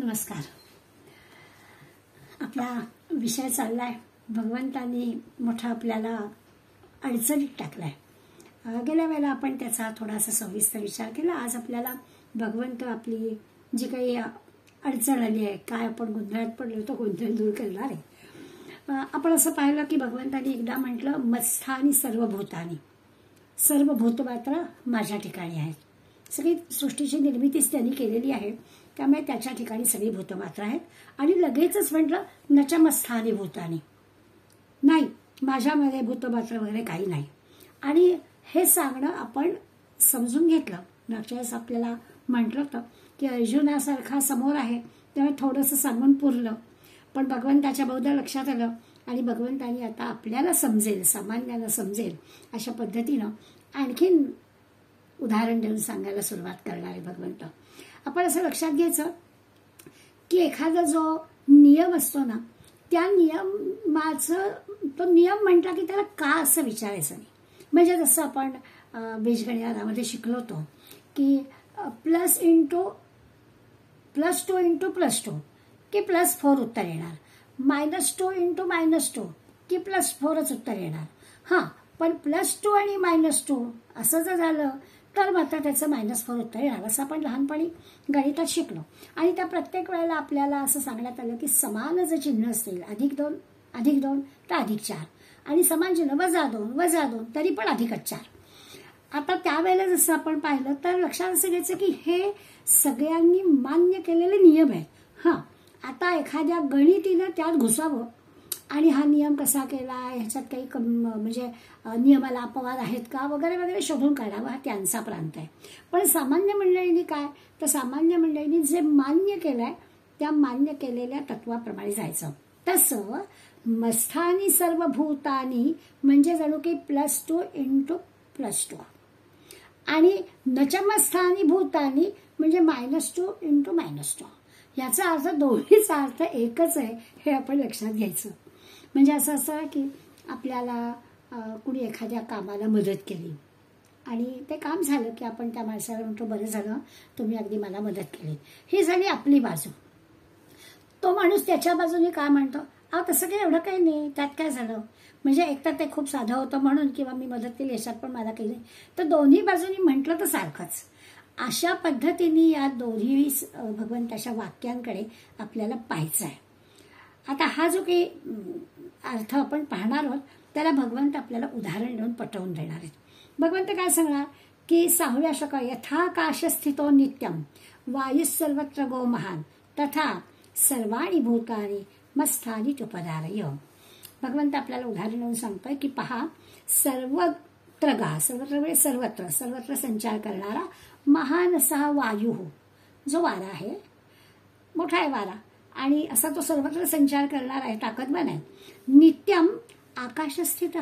नमस्कार. आपला विषय चाललाय भगवंतांनी मोठा आपल्याला अडचणीत टाकलाय. गेल्या वेळेला आपण त्याचा थोडासा सविस्तर विचार केला. आज आपल्याला भगवंत आपली जी काही अडचण आली आहे, काय आपण गोंधळात पडलो तो गोंधळ दूर करणार आहे. आपण असं पाहिलं की भगवंतांनी एकदा म्हटलं, मत्स्थानी सर्व भूतानी, सर्व भूत मात्र माझ्या ठिकाणी आहेत. सगळी सृष्टीची निर्मितीच त्यांनी केलेली आहे, त्यामुळे त्याच्या ठिकाणी सगळी भूत मात्र आहेत. आणि लगेचच म्हटलं, नचमस्थानी भूतानी, नाही माझ्यामध्ये भूत मात्र वगैरे काही नाही. आणि हे सांगणं आपण समजून घेतलं. मागच्या वेळेस आपल्याला म्हटलं होतं की अर्जुनासारखा समोर आहे, त्यामुळे थोडंसं सांगून पुरलं. पण भगवंताच्या बहुधा लक्षात आलं आणि भगवंतांनी आता आपल्याला समजेल, सामान्याला समजेल अशा पद्धतीनं आणखीन उदाहरण देऊन सांगायला सुरुवात करणार आहे भगवंत. आपण असं लक्षात घ्यायचं की एखादा जो नियम असतो ना, त्या नियमाचं तो नियम म्हटला की त्याला का असं विचारायचं नाही. म्हणजे जसं आपण बीजगणितामध्ये शिकलो होतो की +2 × की +4 उत्तर येणार, -2 × -2 की +4च उत्तर येणार. हां, पण +2 आणि -2 असं जर झालं तर मात्र त्याचं -4 उत्तर येणार, असं आपण लहानपणी गणितात शिकलो. आणि त्या प्रत्येक वेळेला आपल्याला असं सांगण्यात आलं की समान जर चिन्ह असतील, +2 तर +4, आणि समान चिन्ह -2 तरी पण +4. आता त्यावेळेला जसं आपण पाहिलं तर लक्षात असं घ्यायचं की हे सगळ्यांनी मान्य केलेले नियम आहेत. हां, आता एखाद्या गणितीनं त्यात घुसावं आणि हा नियम कसा केला, ह्याच्यात काही म्हणजे नियमाला अपवाद आहेत का वगैरे वगैरे शोधून काढावा, हा त्यांचा प्रांत आहे. पण सामान्य मंडळींनी काय, तर सामान्य मंडळींनी जे मान्य केलंय त्या मान्य केलेल्या तत्वाप्रमाणे जायचं. तसं मस्थानी सर्व भूतानी म्हणजे जणू की +2 × +2, आणि नचमस्थानी भूतानी म्हणजे -2 × -2. याचा अर्थ दोन्हीचा अर्थ एकच आहे, हे आपण लक्षात घ्यायचं. म्हणजे असं की आपल्याला कुणी एखाद्या कामाला मदत केली आणि ते काम झालं की आपण त्या माणसाला म्हणतो, बरं झालं तुम्ही अगदी मला मदत केली. ही झाली आपली बाजू. तो माणूस त्याच्या बाजूने काय म्हणतो, तसं काही एवढं काही नाही, त्यात काय झालं, म्हणजे एकतर ते खूप साधं होतं म्हणून, किंवा मी मदत केली याच्यात पण मला काही नाही. तर दोन्ही बाजूनी म्हटलं तर सारखंच. अशा पद्धतीने या दोन्ही भगवंताच्या वाक्यांकडे आपल्याला पाहायचं आहे. आता हा जो काही अर्थ आपण पाहणार आहोत त्याला भगवंत आपल्याला उदाहरण देऊन पटवून देणार आहेत. भगवंत काय सांगणार की 6व्या श्लोकात, यथाकाश स्थितो नित्यम वायुः सर्वत्र गो महान तथा सर्वाणि भूतानि मत्स्थानी उपधारय. भगवंत आपल्याला उदाहरण देऊन सांगतोय की पहा, सर्वत्र म्हणजे सर्वत्र संचार करणारा महान असा वायू, जो वारा आहे, मोठा आहे वारा, आणि असा तो सर्वत्र संचार करणार आहे, ताकदवान आहे. नित्यम आकाशस्थित,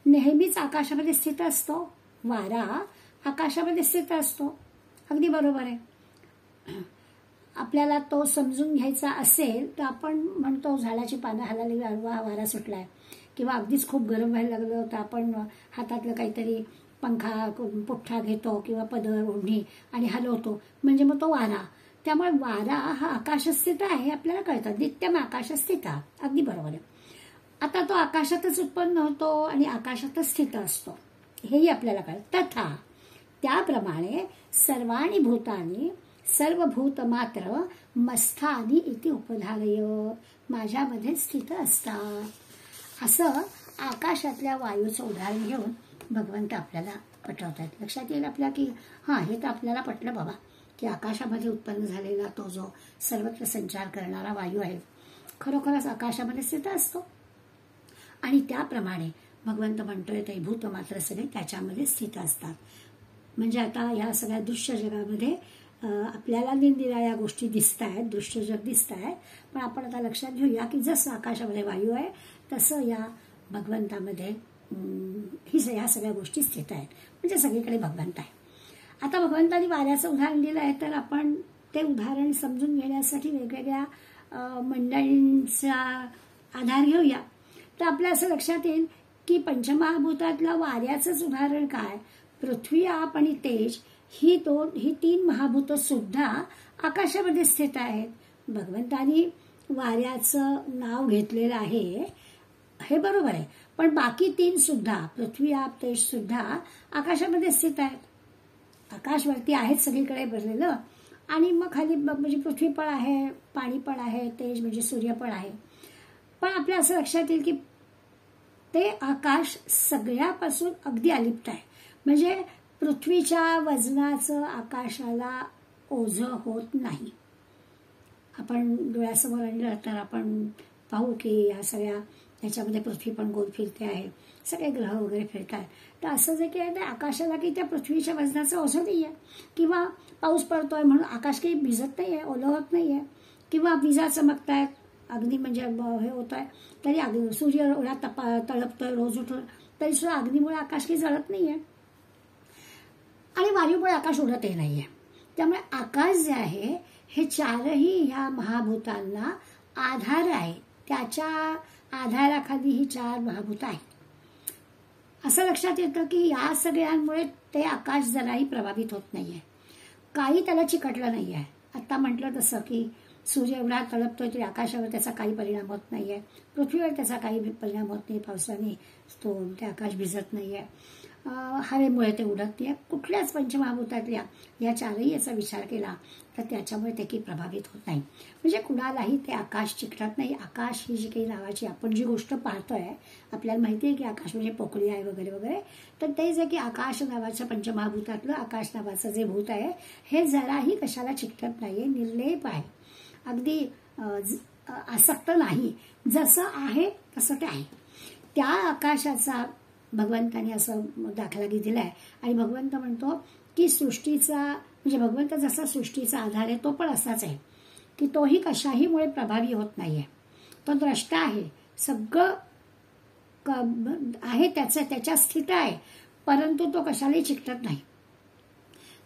नेहमीच आकाशामध्ये स्थित असतो. वारा आकाशामध्ये स्थित असतो, अगदी बरोबर आहे. आपल्याला तो समजून घ्यायचा असेल तर आपण म्हणतो झाडाची पानं हलाली, वारा सुटलाय, किंवा अगदीच खूप गरम व्हायला लागलं तर आपण हातातलं काहीतरी पंखा पुठ्ठा घेतो किंवा पदर ओढणी आणि हलवतो, म्हणजे मग तो वारा. त्यामुळे वारा हा आकाशस्थित आहे हे आपल्याला कळतं. नित्यम आकाशस्थित, अगदी बरोबर आहे. आता तो आकाशातच उत्पन्न होतो आणि आकाशातच स्थित असतो, हेही आपल्याला कळतं. तथा त्याप्रमाणे सर्वाणि भूतानी, सर्व भूत मात्र मत्स्थानी इति उपधारय, माझ्यामध्ये स्थित असतात. असं आकाशातल्या वायूचं उदाहरण घेऊन भगवंत आपल्याला पटवतात. लक्षात येईल आपल्या की हां, हे तर आपल्याला पटलं बाबा की आकाशामध्ये उत्पन्न झालेला तो जो सर्वत्र संचार करणारा वायू आहे खरोखरच आकाशामध्ये स्थित असतो. आणि त्याप्रमाणे भगवंत म्हणतोय ते भूत मात्र सगळे त्याच्यामध्ये स्थित असतात. म्हणजे आता या सगळ्या दृश्य जगामध्ये आपल्याला निरनिराळ्या गोष्टी दिसत आहेत, दृश्य जग दिसत आहे, पण आपण आता लक्षात घेऊया की जसं आकाशामध्ये वायू आहे तसं या भगवंतामध्ये ह्या सगळ्या गोष्टी स्थित आहेत, म्हणजे सगळीकडे भगवंत आहे. आता भगवंतांनी वाऱ्याचं उदाहरण दिलं आहे, तर आपण ते उदाहरण समजून घेण्यासाठी वेगवेगळ्या मंडळींचा आधार घेऊया. तर आपल्या असं लक्षात येईल की पंचमहाभूतातल्या वाऱ्याचंच उदाहरण काय, पृथ्वी, आप आणि तेज ही 3 महाभूत सुद्धा आकाशामध्ये स्थित आहेत. भगवंतानी वाऱ्याचं नाव घेतलेलं आहे हे बरोबर आहे, पण बाकी 3 सुद्धा, पृथ्वी आप तेज सुद्धा आकाशामध्ये स्थित आहेत. आकाश वरती आहेत सगळीकडे भरलेलं, आणि मग खाली म्हणजे पृथ्वी पण आहे, पाणी पण आहे, तेज म्हणजे सूर्य पण आहे. पण आपल्या असं लक्षात येईल की ते आकाश सगळ्यापासून अगदी अलिप्त आहे. म्हणजे पृथ्वीच्या वजनाचं आकाशाला ओझं होत नाही. आपण डोळ्यासमोर आणलं तर आपण पाहू की या सगळ्या ह्याच्यामध्ये पृथ्वी पण गोल फिरते आहे, सगळे ग्रह वगैरे फिरतात. तर असं जे काही आहे आकाशाला की त्या पृथ्वीच्या वजनाचं ओझं नाही आहे. किंवा पाऊस पडतोय म्हणून आकाश काही भिजत नाही आहे, ओलं होत नाही आहे. किंवा विजा चमकतायत, अग्नी म्हणजे हे होत आहे तरी अग्नी, सूर्य एवढा तळपतोय रोज उठून तरी सुद्धा अग्नीमुळे आकाश काही जळत नाही आहे. आणि वायूमुळे आकाश उडतही नाही आहे. त्यामुळे आकाश जे आहे हे 4ही ह्या महाभूतांना आधार आहे. त्याच्या आधाराखाली ही 4 महाभूत आहेत. असं लक्षात येतं की या सगळ्यांमुळे ते आकाश जराही प्रभावित होत नाहीये, काही त्याला चिकटलं नाहीये. आता म्हटलं तसं की सूर्य एवढा तळपतोय तरी आकाशावर त्याचा काही परिणाम होत नाहीये, पृथ्वीवर त्याचा काही परिणाम होत नाही, पावसाने ते आकाश भिजत नाहीये, हवेमुळे ते उडत नाही. कुठल्याच पंचमहाभूतातल्या या 4ही याचा विचार केला तर त्याच्यामुळे ते काही प्रभावित होत नाही. म्हणजे कुणालाही ते आकाश चिकटत नाही. आकाश ही जी काही नावाची आपण जी गोष्ट पाहतोय, आपल्याला माहिती आहे की आकाश म्हणजे पोकळी आहे वगैरे वगैरे, तर ते जे की आकाश नावाच्या पंचमहाभूतातलं आकाश नावाचं जे भूत आहे हे जराही कशाला चिकटत नाहीये, निर्लेप आहे, अगदी आसक्त नाही, जसं आहे तसं ते आहे. त्या आकाशाचा भगवंतानी असं दाखला दिलाय. आणि भगवंत म्हणतो की सृष्टीचा म्हणजे भगवंत जसा सृष्टीचा आधार आहे तो पण असाच आहे की तोही कशाहीमुळे प्रभावी होत नाहीये. तो द्रष्टा आहे, सगळं आहे त्याच्या स्थित आहे, परंतु तो कशालाही चिकटत नाही,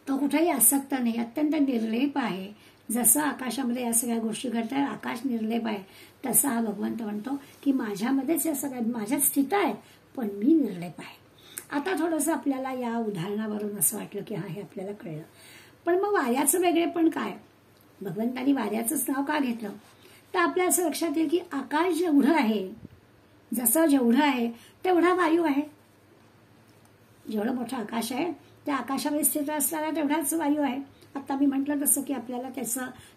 तो कुठेही आसक्त नाही, अत्यंत निर्लेप आहे. जसं आकाशामध्ये या सगळ्या गोष्टी घडतात, आकाश निर्लेप आहे, तसा हा भगवंत म्हणतो की माझ्यामध्येच या सगळ्या माझ्यात स्थित आहेत, पण मी निर्लेप आहे. आता थोडंसं आपल्याला या उदाहरणावरून असं वाटलं की हे आपल्याला कळलं. पण मग वाऱ्याचं वेगळे पण काय, भगवंतानी वाऱ्याचंच नाव का घेतलं, तर आपल्या असं लक्षात येईल की आकाश जेवढं आहे, जसं जेवढं आहे तेवढा वायू आहे. जेवढं मोठं आकाश आहे त्या आकाशामध्ये स्थित असणारा तेवढाच वायू आहे. आता मी म्हटलं तसं की आपल्याला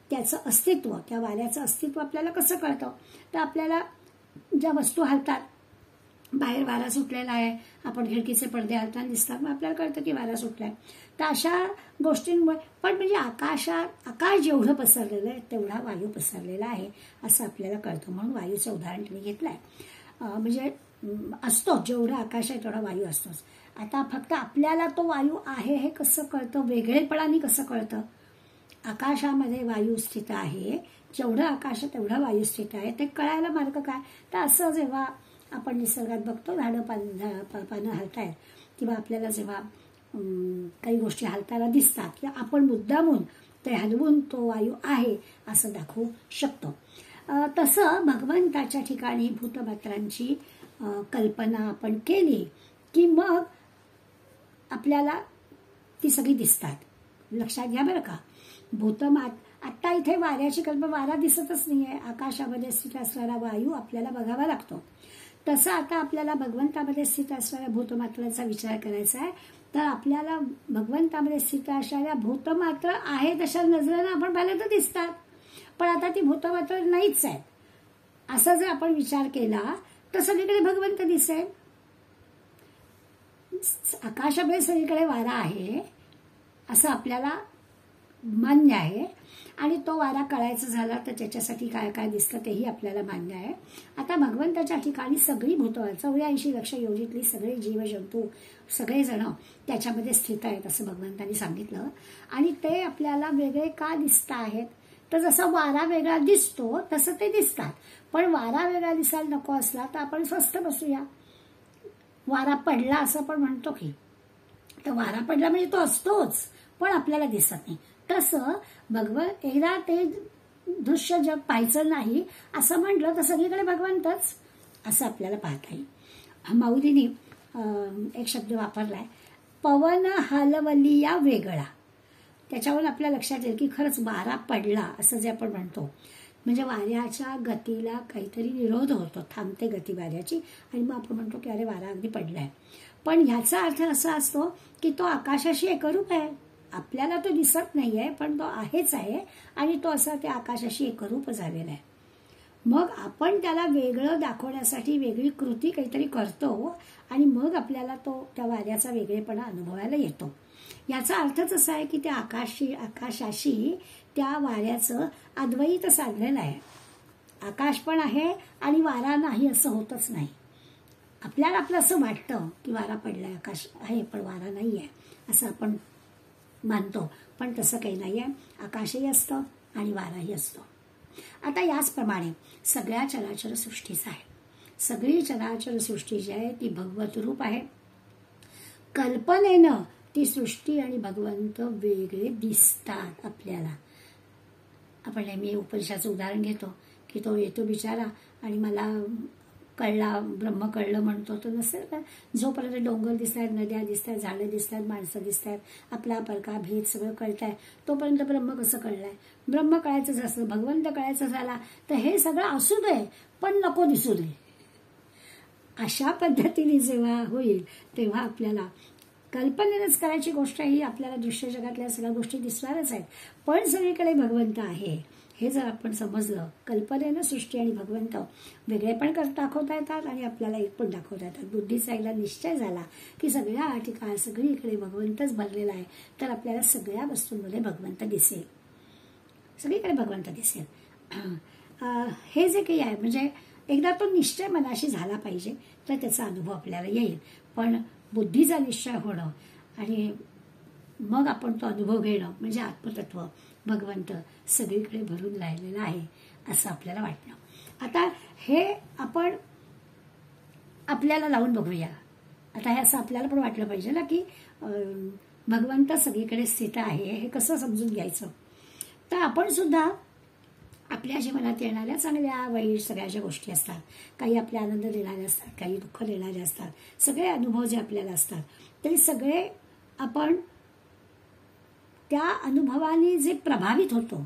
त्याचं अस्तित्व, त्या वाऱ्याचं अस्तित्व आपल्याला कसं कळतं, तर आपल्याला ज्या वस्तू हलतात, बाहेर वारा सुटलेला आहे, आपण खिडकीचे पडदे हलताना दिसतात, मग आपल्याला कळतं की वारा सुटलाय. तर अशा गोष्टींमुळे पण म्हणजे आकाश जेवढं पसरलेलं आहे तेवढा वायू पसरलेला आहे असं आपल्याला कळतं. म्हणून वायूचं उदाहरण तुम्ही घेतलंय. म्हणजे असतो, जेवढं आकाश आहे तेवढा वायू असतोच. आता फक्त आपल्याला तो वायू आहे हे कसं कळतं, वेगळेपणाने कसं कळतं. आकाशामध्ये वायू स्थित आहे, जेवढं आकाश तेवढा वायू स्थित आहे, ते कळायला मार्ग काय, तर असं जेव्हा आपण निसर्गात बघतो झाडं पानं हलतायत किंवा आपल्याला जेव्हा काही गोष्टी हलताना दिसतात किंवा आपण मुद्दामून ते हलवून तो वायू आहे असं दाखवू शकतो. तसं भगवंताच्या ठिकाणी भूतमात्रांची कल्पना आपण केली की मग आपल्याला ती सगळी दिसतात. लक्षात घ्या बरं का, आता इथे वाऱ्याची कल्पना, वारा दिसतच नाहीये, आकाशामध्ये स्थित असणारा वायू आपल्याला बघावा लागतो. तसं आता आपल्याला भगवंतामध्ये स्थित असणाऱ्या भूतमात्रांचा विचार करायचा आहे. तर आपल्याला भगवंतामध्ये स्थित असणाऱ्या भूतमात्र आहे तशा नजरेनं आपण पाहिलं तर दिसतात, पण आता ती भूतमात्र नाहीच आहे असा जर आपण विचार केला तर सगळीकडे भगवंत दिसेल. आकाशामध्ये सगळीकडे वारा आहे असं आपल्याला मान्य आहे, आणि तो वारा कळायचा झाला तर त्याच्यासाठी काय काय दिसतं तेही आपल्याला मान्य आहे. आता भगवंताच्या ठिकाणी सगळी भूतं 84 लक्ष योनीतली सगळे जीवजंतू सगळेजण त्याच्यामध्ये स्थित आहेत असं भगवंतांनी सांगितलं. आणि ते आपल्याला वेगळे का दिसत आहेत, तर जसा वारा वेगळा दिसतो तसं ते दिसतात. पण वारा वेगळा दिसायला नको असला तर आपण स्वस्थ बसूया, वारा पडला असं पण म्हणतो की, तर वारा पडला म्हणजे तो असतोच पण आपल्याला दिसत नाही. तसं एकदा ते दृश्य जग पाहायचं नाही असं म्हटलं तर सगळीकडे भगवंतच असं आपल्याला पाहता येईल. माऊलीने एक शब्द वापरलाय, पवन हलवलिया वेगळा. त्याच्यावर आपल्या लक्षात येईल की खरंच वारा पडला असं जे आपण म्हणतो, म्हणजे वाऱ्याच्या गतीला काहीतरी विरोध होतो, थांबते गती वाऱ्याची, आणि मग आपण म्हणतो की अरे वारा अगदी पडलाय. पण ह्याचा अर्थ असा असतो की तो आकाशाशी एकरूप आहे. आपल्याला तो दिसत नाहीये, पण तो आहेच आहे, आणि तो असा त्या आकाशाशी एकरूप झालेला आहे. मग आपण त्याला वेगळं दाखवण्यासाठी वेगळी कृती काहीतरी करतो, आणि मग आपल्याला तो त्या वाऱ्याचा वेगळेपणा अनुभवायला येतो. याचा अर्थच असा आहे की त्या आकाशाशी त्या वाऱ्याचं अद्वैत साधलेलं आहे. आकाश पण आहे आणि वारा नाही असं होतच नाही. आपल्याला आपलं असं वाटतं की वारा पडलाय, आकाश आहे पण वारा नाही आहे असं आपण मानतो, पण तसं काही नाही आहे. आकाशही असतं आणि वाराही असतो. आता याचप्रमाणे सगळ्या चराचर सृष्टीचं आहे. सगळी चराचर सृष्टी जी आहे ती भगवत रूप आहे. कल्पनेनं ती सृष्टी आणि भगवंत वेगळे दिसतात आपल्याला. आपण नेहमी उपनिषदाचं उदाहरण घेतो की तो येतो बिचारा आणि मला कळला, ब्रह्म कळलं म्हणतो. तो नसेल का, जोपर्यंत डोंगर दिसत आहेत, नद्या दिसत आहेत, झाडं दिसत आहेत, माणसं दिसत आहेत, आपला परका भेद सगळं कळतंय, तोपर्यंत ब्रह्म कसं कळलंय? ब्रह्म कळायचं असलं, भगवंत कळायचं झाला तर हे सगळं असू दे पण नको दिसू दे. अशा पद्धतीने जेव्हा होईल तेव्हा आपल्याला कल्पनेनंच करायची गोष्ट ही आपल्याला दृश्य जगातल्या सगळ्या गोष्टी दिसणारच आहेत, पण सगळीकडे भगवंत आहे हे जर आपण समजलं, कल्पनेनं सृष्टी आणि भगवंत वेगळे पण दाखवता येतात आणि आपल्याला एक पण दाखवता येतात. बुद्धीचा एकदा निश्चय झाला की सगळ्या ठिकाणी सगळीकडे भगवंतच भरलेला आहे, तर आपल्याला सगळ्या वस्तूंमध्ये भगवंत दिसेल, सगळीकडे भगवंत दिसेल. हे जे काही आहे म्हणजे एकदा तो निश्चय मनाशी झाला पाहिजे तर त्याचा अनुभव आपल्याला येईल. पण बुद्धीचा निश्चय होणं आणि मग आपण तो अनुभव घेणं म्हणजे आत्मतत्व, भगवंत सगळीकडे भरून राहिलेला आहे असं आपल्याला वाटणं. आता हे आपण आपल्याला लावून बघूया. आता हे असं आपल्याला पण वाटलं पाहिजे ना की भगवंत सगळीकडे स्थित आहे, हे कसं समजून घ्यायचं. तर आपण सुद्धा आपल्या जीवनात येणाऱ्या चांगल्या वाईट सगळ्या ज्या गोष्टी असतात, काही आपल्या आनंद देणाऱ्या असतात, काही दुःख देणारे असतात, सगळे अनुभव जे आपल्याला असतात, तरी सगळे आपण त्या अनुभवाने जे प्रभावित होतो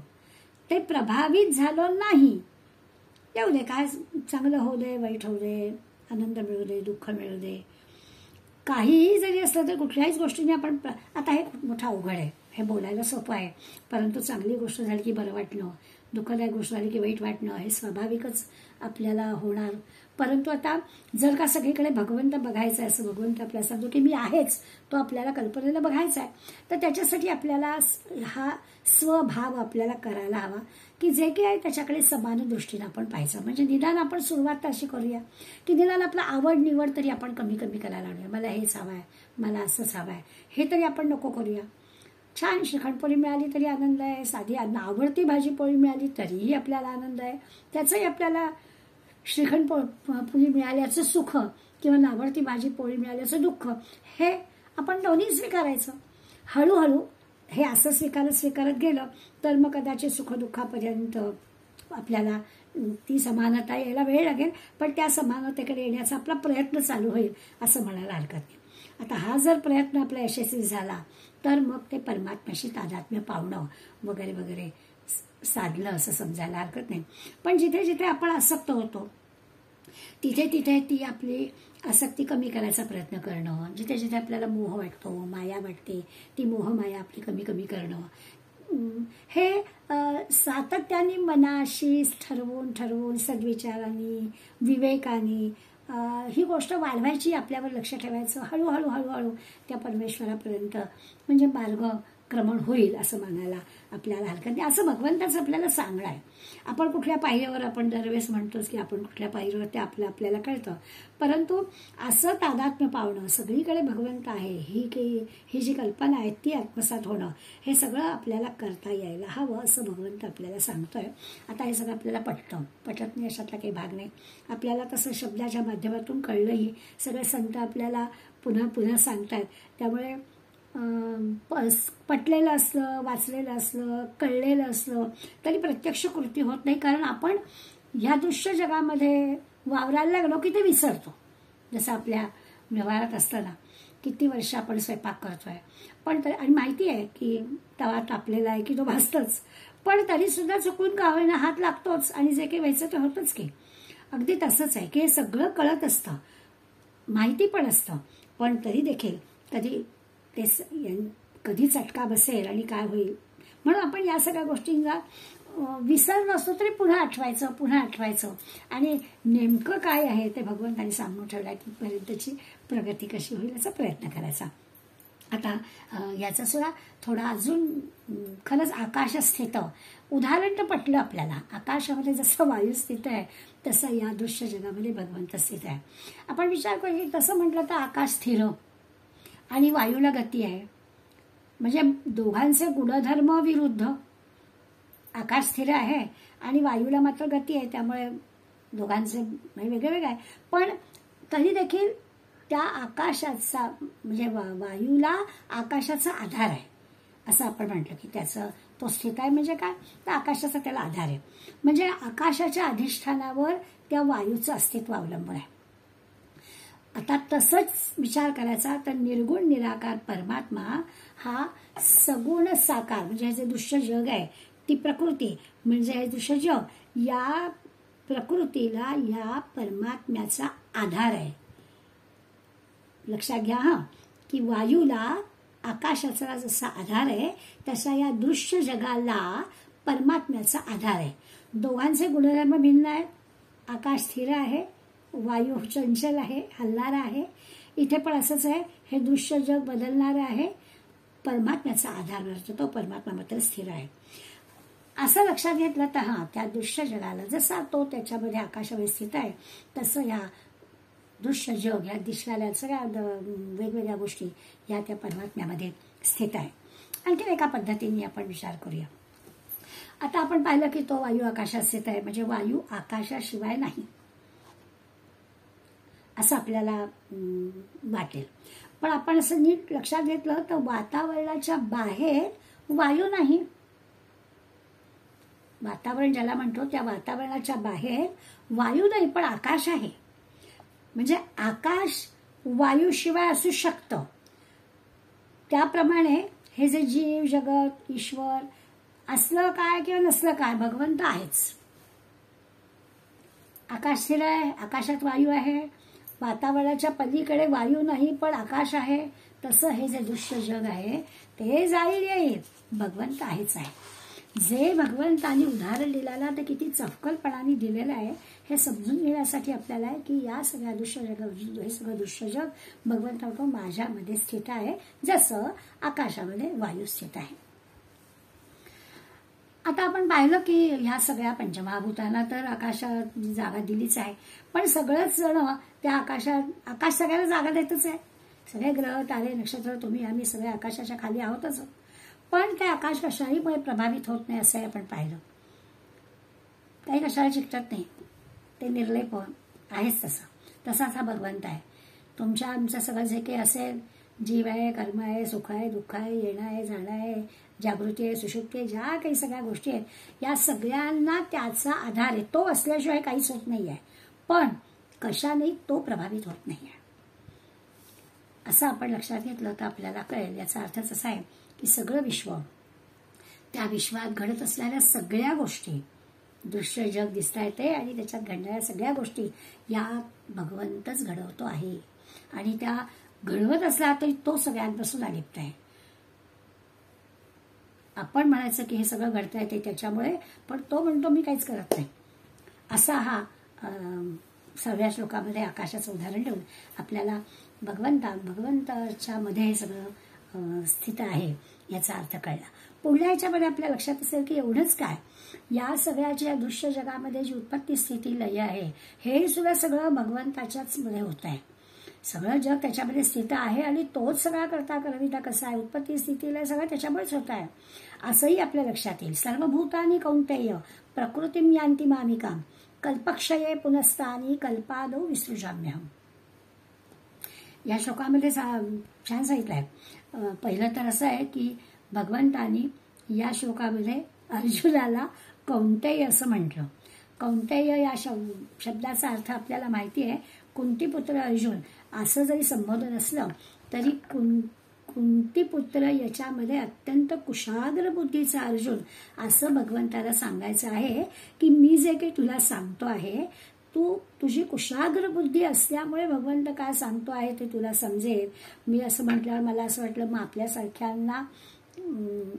ते प्रभावित झालो नाही. येऊ दे, काय चांगलं होऊ दे, वाईट होऊ दे, आनंद मिळू दे, दुःख मिळू दे, काहीही जरी असलं तर कुठल्याच गोष्टीने आपण आता हे खूप मोठा अवघड आहे, हे बोलायला सोपं आहे, परंतु चांगली गोष्ट झाली की बरं वाटणं, दुःखदायक गोष्ट झाली की वाईट वाटणं हे स्वाभाविकच आपल्याला होणार. परंतु आता जर का सगळीकडे भगवंत बघायचा आहे, असं भगवंत आपल्याला सांगतो की मी आहेच, तो आपल्याला कल्पनेला बघायचा आहे, तर त्याच्यासाठी आपल्याला हा स्वभाव आपल्याला करायला हवा की जे काही आहे त्याच्याकडे समान दृष्टीने आपण पाहायचं. म्हणजे निदान आपण सुरुवात अशी करूया की निदान आपला आवड निवड तरी आपण कमी कमी करायला लावूया. मला हेच हवं आहे, मला असंच हवं आहे, हे तरी आपण नको करूया. छान श्रीखंडपोळी मिळाली तरी आनंद आहे, साधी आवडती भाजी पोळी मिळाली तरीही आपल्याला आनंद आहे, त्याचंही आपल्याला श्रीखंडपोळी मिळाल्याचं सुख किंवा आवडती भाजी पोळी मिळाल्याचं दुःख, हे आपण दोन्ही स्वीकारायचं. हळूहळू हे असं स्वीकारत गेलं तर मग कदाचित सुखदुःखापर्यंत आपल्याला ती समानता यायला वेळ लागेल, पण त्या समानतेकडे येण्याचा आपला प्रयत्न चालू होईल असं म्हणायला हरकत नाही. आता हा जर प्रयत्न आपला यशस्वी झाला तर मग ते परमात्म्याशी तादात्म्य पावणं वगैरे वगैरे साधलं असं समजायला हरकत नाही. पण जिथे जिथे आपण आसक्त होतो तिथे तिथे ती आपली आसक्ती कमी करायचा प्रयत्न करणं, जिथे जिथे आपल्याला मोह वाटतो, माया वाटते, ती मोहमाया आपली कमी कमी करणं, हे सातत्याने मनाशी ठरवून सद्विचारांनी विवेकाने ही गोष्ट वाढवायची, आपल्यावर लक्ष ठेवायचं. हळूहळू त्या परमेश्वरापर्यंत म्हणजे मार्गक्रमण होईल असं म्हणायला आपल्याला हरकत नाही. असं भगवंताचं आपल्याला सांगणं आहे. आपण कुठल्या पायरीवर आपण दरवेळेस म्हणतोच की आपण कुठल्या पायरीवर ते आपल्याला कळतं, परंतु असं तादात्म्य पावणं, सगळीकडे भगवंत आहे ही जी कल्पना आहे ती आत्मसात होणं, हे सगळं आपल्याला करता यायला हवं असं भगवंत आपल्याला सांगतोय. आता हे सगळं आपल्याला पटत नाही अशातला काही भाग नाही. आपल्याला तसं शब्दाच्या माध्यमातून कळलंही, सगळे संत आपल्याला पुन्हा पुन्हा सांगतायत. त्यामुळे पटलेलं असलं, वाचलेलं असलं, कळलेलं असलं तरी प्रत्यक्ष कृती होत नाही, कारण आपण ह्या दृश्य जगामध्ये वावरायला लागलो की ते विसरतो. जसं आपल्या व्यवहारात असताना किती वर्ष आपण स्वयंपाक करतोय, पण आणि माहिती आहे की तवा तापलेला आहे की तो भाजतोच, पण तरी सुद्धा चुकून का होईना हात लागतोच आणि जे काही व्हायचं ते होतच की. अगदी तसंच आहे की हे सगळं कळत असतं, माहिती पण असतं, पण तरी देखील कधी ते कधी चटका बसेल आणि काय होईल म्हणून आपण या सगळ्या गोष्टींना विसरलो असतो तरी पुन्हा आठवायचं आणि नेमकं काय आहे ते भगवंतांनी सांगून ठेवलं की पर्यंतची प्रगती कशी होईल याचा प्रयत्न करायचा. आता याचा सुद्धा थोडा अजून खरंच आकाशस्थित उदाहरण तर पटलं आपल्याला. आकाशामध्ये जसं वायू स्थित आहे तसं या दृश्य जगामध्ये भगवंत स्थित आहे. आपण विचार करू की तसं म्हटलं तर आकाश स्थिर आणि वायूला गती आहे, म्हणजे दोघांचे गुणधर्म विरुद्ध. आकाश स्थिर आहे आणि वायूला मात्र गती आहे, त्यामुळे दोघांचे वेगळे वेगळे आहे. पण तरी देखील त्या आकाशाचा म्हणजे वायूला आकाशाचा आधार आहे असं आपण म्हटलं की त्याचं तो स्थित आहे म्हणजे काय तर आकाशाचा त्याला आधार आहे, म्हणजे आकाशाच्या अधिष्ठानावर त्या वायूचं अस्तित्व अवलंबून आहे. आता तसंच विचार करायचा तर निर्गुण निराकार परमात्मा हा सगुण साकार म्हणजे हे जे दृश्य जग आहे ती प्रकृती म्हणजे हे दृश्य जग या प्रकृतीला या परमात्म्याचा आधार आहे. लक्षात घ्या की वायूला आकाशाचा जसा आधार आहे तसा या दृश्य जगाला परमात्म्याचा आधार आहे. दोघांचे गुणधर्म भिन्न आहेत. आकाश स्थिर आहे, वायू चंचल आहे, हलणारा आहे. इथे पण असंच आहे, हे दृश्य जग बदलणारं आहे, परमात्म्याचा आधार असतो तो परमात्मा मात्र स्थिर आहे. असं लक्षात घेतलं तर त्या दृश्य जगाला जसा तो त्याच्यामध्ये आकाशामध्ये स्थित आहे तसं या दृश्य जग ह्या दिसणाऱ्या सगळ्या वेगवेगळ्या गोष्टी या त्या परमात्म्यामध्ये स्थित आहे. आणखी एका पद्धतीने आपण विचार करूया. आता आपण पाहिलं की तो वायू आकाशात स्थित आहे म्हणजे वायू आकाशाशिवाय नाही असं आपल्याला वाटेल, पण आपण असं नीट लक्षात घेतलं तर वातावरणाच्या बाहेर वायू नाही. वातावरण ज्याला म्हणतो त्या वातावरणाच्या बाहेर वायू नाही पण आकाश आहे. म्हणजे आकाश वायूशिवाय असू शकतं. त्याप्रमाणे हे जे जीव जगत ईश्वर असलं काय किंवा नसलं काय भगवंत आहेच. आकाश स्थिर आहे, आकाशात वायू आहे, वातावरणाच्या पलीकडे वायू नाही पण आकाश आहे. तसं हे जे दृश्य जग आहे ते जाईल येईल, भगवंत आहेच आहे. जे भगवंतांनी उदाहरण दिलेलं ते किती चपकलपणाने दिलेलं आहे हे समजून घेण्यासाठी आपल्याला आहे की या सगळ्या दृश्य जग हे सगळं दृश्य जग भगवंत म्हणतो माझ्यामध्ये स्थित आहे जसं आकाशामध्ये वायू स्थित आहे. आता आपण पाहिलं की ह्या सगळ्या पंचमहाभूतांना तर आकाशात जागा दिलीच आहे, पण सगळंच जण त्या आकाश सगळ्याला जागा देतच आहे. सगळे ग्रह तारे नक्षत्र तुम्ही आम्ही सगळे आकाशाच्या खाली आहोतच, पण ते आकाश कशाहीमुळे प्रभावित होत नाही असंही आपण पाहिलं. काही कशाला चिकटत नाही, ते निर्लेप आहेच. तसाच हा भगवंत आहे. आमचं सगळं जे काही असेल जीव आहे, कर्म आहे, सुख आहे, दुःख आहे, येणं आहे, जाणं आहे, जागृती आहे, सुषुप्ती आहे, ज्या काही सगळ्या गोष्टी आहेत या सगळ्यांना त्याचा आधार आहे. तो असल्याशिवाय काहीच होत नाही आहे, पण कशाने तो प्रभावित होत नाही आहे असं आपण लक्षात घेतलं तर आपल्याला कळेल. याचा अर्थच असा आहे की सगळं विश्व त्या विश्वात घडत असलेल्या सगळ्या गोष्टी दृश्य जग दिसता येते आणि त्याच्यात घडणाऱ्या सगळ्या गोष्टी या भगवंतच घडवतो आहे आणि त्या घडवत असला तरी तो सगळ्यांपासून अलिप्त आहे. आपण म्हणायचं की हे सगळं घडतंय ते त्याच्यामुळे, पण तो म्हणतो मी काहीच करत नाही. असा हा 6व्या श्लोकामध्ये आकाशाचं उदाहरण देऊन आपल्याला भगवंताच्या मध्ये हे सगळं स्थित आहे याचा अर्थ कळला. पुढल्या ह्याच्यामध्ये आपल्या लक्षात असेल की एवढंच काय या सगळ्याच्या दृश्य जगामध्ये जी उत्पत्ती स्थिती लय आहे हे सुद्धा सगळं भगवंताच्याच मध्ये होत आहे. सगळं जग त्याच्यामध्ये स्थित आहे आणि तोच सगळा करविता कसा आहे, उत्पत्ती स्थिती लय सगळं त्याच्यामुळेच होत आहे असंही आपल्या लक्षात येईल. सर्वभूतानी कौंतेय प्रकृतीम यान्ति मामिकाम कल्पक्षये पुनस्तानी कल्पादौ विसृजाम्यहम्. या श्लोकामध्ये छान सांगितलंय. पहिलं तर असं आहे की भगवंतानी या श्लोकामध्ये अर्जुनाला कौंतेय असं म्हटलं. कौंतेय या शब्दाचा अर्थ आपल्याला माहिती आहे, कुंतीपुत्र अर्जुन असं जरी संबोधन असलं तरी कुंतीपुत्र याच्यामध्ये अत्यंत कुशाग्र बुद्धीचा अर्जुन, असं भगवंताला सांगायचं आहे की मी जे काही तुला सांगतो आहे, तुझी कुशाग्र बुद्धी असल्यामुळे भगवंत काय सांगतो आहे ते तुला समजेल. मी असं म्हटल्यावर मला असं वाटलं मग आपल्यासारख्यांना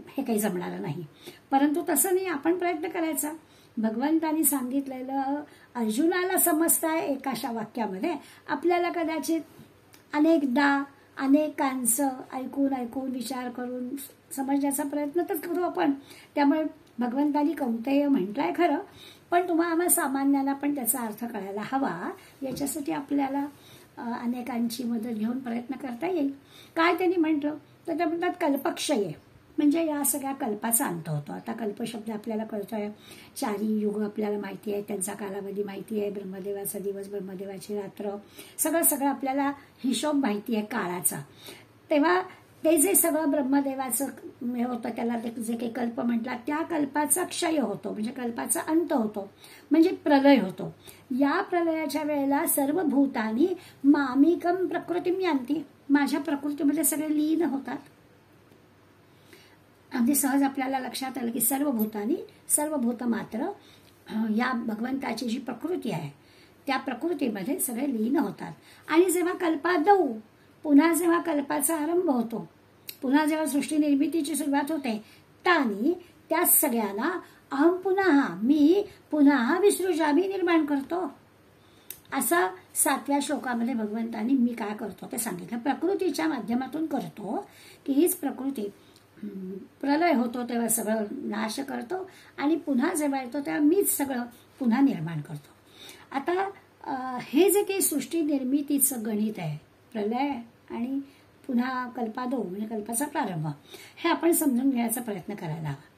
हे काही जमणार नाही, परंतु तसं नाही. आपण प्रयत्न करायचा. भगवंतानी सांगितलेलं अर्जुनाला समजताय एका वाक्यामध्ये, आपल्याला कदाचित अनेकदा अनेकांचं ऐकून विचार करून समजण्याचा प्रयत्न तर करू आपण. त्यामुळे भगवंतानी कौंतेय म्हटलंय खरं, पण आम्हा सामान्यांना पण त्याचा अर्थ कळायला हवा. याच्यासाठी आपल्याला अनेकांची मदत घेऊन प्रयत्न करता येईल. काय त्यांनी म्हटलं तर त्या म्हणतात कल्पक्षय, म्हणजे या सगळ्या कल्पाचा अंत होतो. आता कल्पशब्द आपल्याला कळतोय. 4 युग आपल्याला माहिती आहे, त्यांचा कालावधी माहिती आहे, ब्रह्मदेवाचा दिवस, ब्रह्मदेवाची रात्र, सगळं आपल्याला हिशोब माहिती आहे काळाचा. तेव्हा ते जे सगळं ब्रह्मदेवाचं हे होतं, त्याला जे काही कल्प म्हटला, त्या कल्पाचा क्षय होतो, म्हणजे कल्पाचा अंत होतो, म्हणजे प्रलय होतो. या प्रलयाच्या वेळेला सर्व भूतानी मामिकम प्रकृती यांती, माझ्या प्रकृतीमध्ये सगळे लीन होतात. अगदी सहज आपल्याला लक्षात आलं की सर्व भूतानी, सर्व भूत मात्र या भगवंताची जी प्रकृती आहे त्या प्रकृतीमध्ये सगळे लीन होतात. आणि जेव्हा कल्पादौ, पुन्हा जेव्हा कल्पाचा आरंभ होतो, पुन्हा जेव्हा सृष्टी निर्मितीची सुरुवात होते, तानी त्या सगळ्यांना अहम पुन्हा, मी पुन्हा विसृजामी निर्माण करतो. असा 7व्या श्लोकामध्ये भगवंतांनी मी काय करतो ते सांगितलं. प्रकृतीच्या माध्यमातून करतो की हीच प्रकृती प्रलय होतो तेव्हा सगळं नाश करतो, आणि पुन्हा जेव्हा येतो तेव्हा मीच सगळं पुन्हा निर्माण करतो. आता हे जे काही सृष्टी निर्मितीचं गणित आहे, प्रलय आणि पुन्हा कल्पादौ म्हणजे कल्पाचा प्रारंभ, हे आपण समजून घेण्याचा प्रयत्न करायला हवा.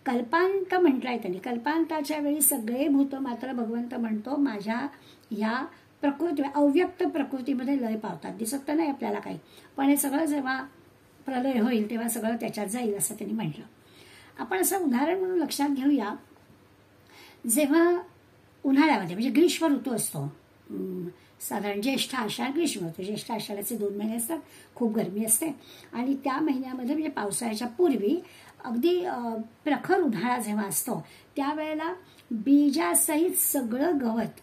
कल्पांत म्हटलंय त्यांनी. कल्पांताच्या वेळी सगळे भूत मात्र भगवंत म्हणतो माझ्या या प्रकृती, अव्यक्त प्रकृतीमध्ये लय पावतात. दिसत तर नाही आपल्याला काही, पण हे सगळं जेव्हा प्रलय होईल तेव्हा सगळं त्याच्यात जाईल असं त्यांनी म्हटलं. आपण असं उदाहरण म्हणून लक्षात घेऊया. जेव्हा उन्हाळ्यामध्ये म्हणजे ग्रीष्म ऋतू असतो, साधारण ज्येष्ठ आषाढ ग्रीष्म ऋतू, ज्येष्ठ आषाढाचे 2 महिने असतात, खूप गरमी असते, आणि त्या महिन्यामध्ये म्हणजे पावसाळ्याच्या पूर्वी अगदी प्रखर उन्हाळा जेव्हा असतो त्यावेळेला बीजासहित सगळं गवत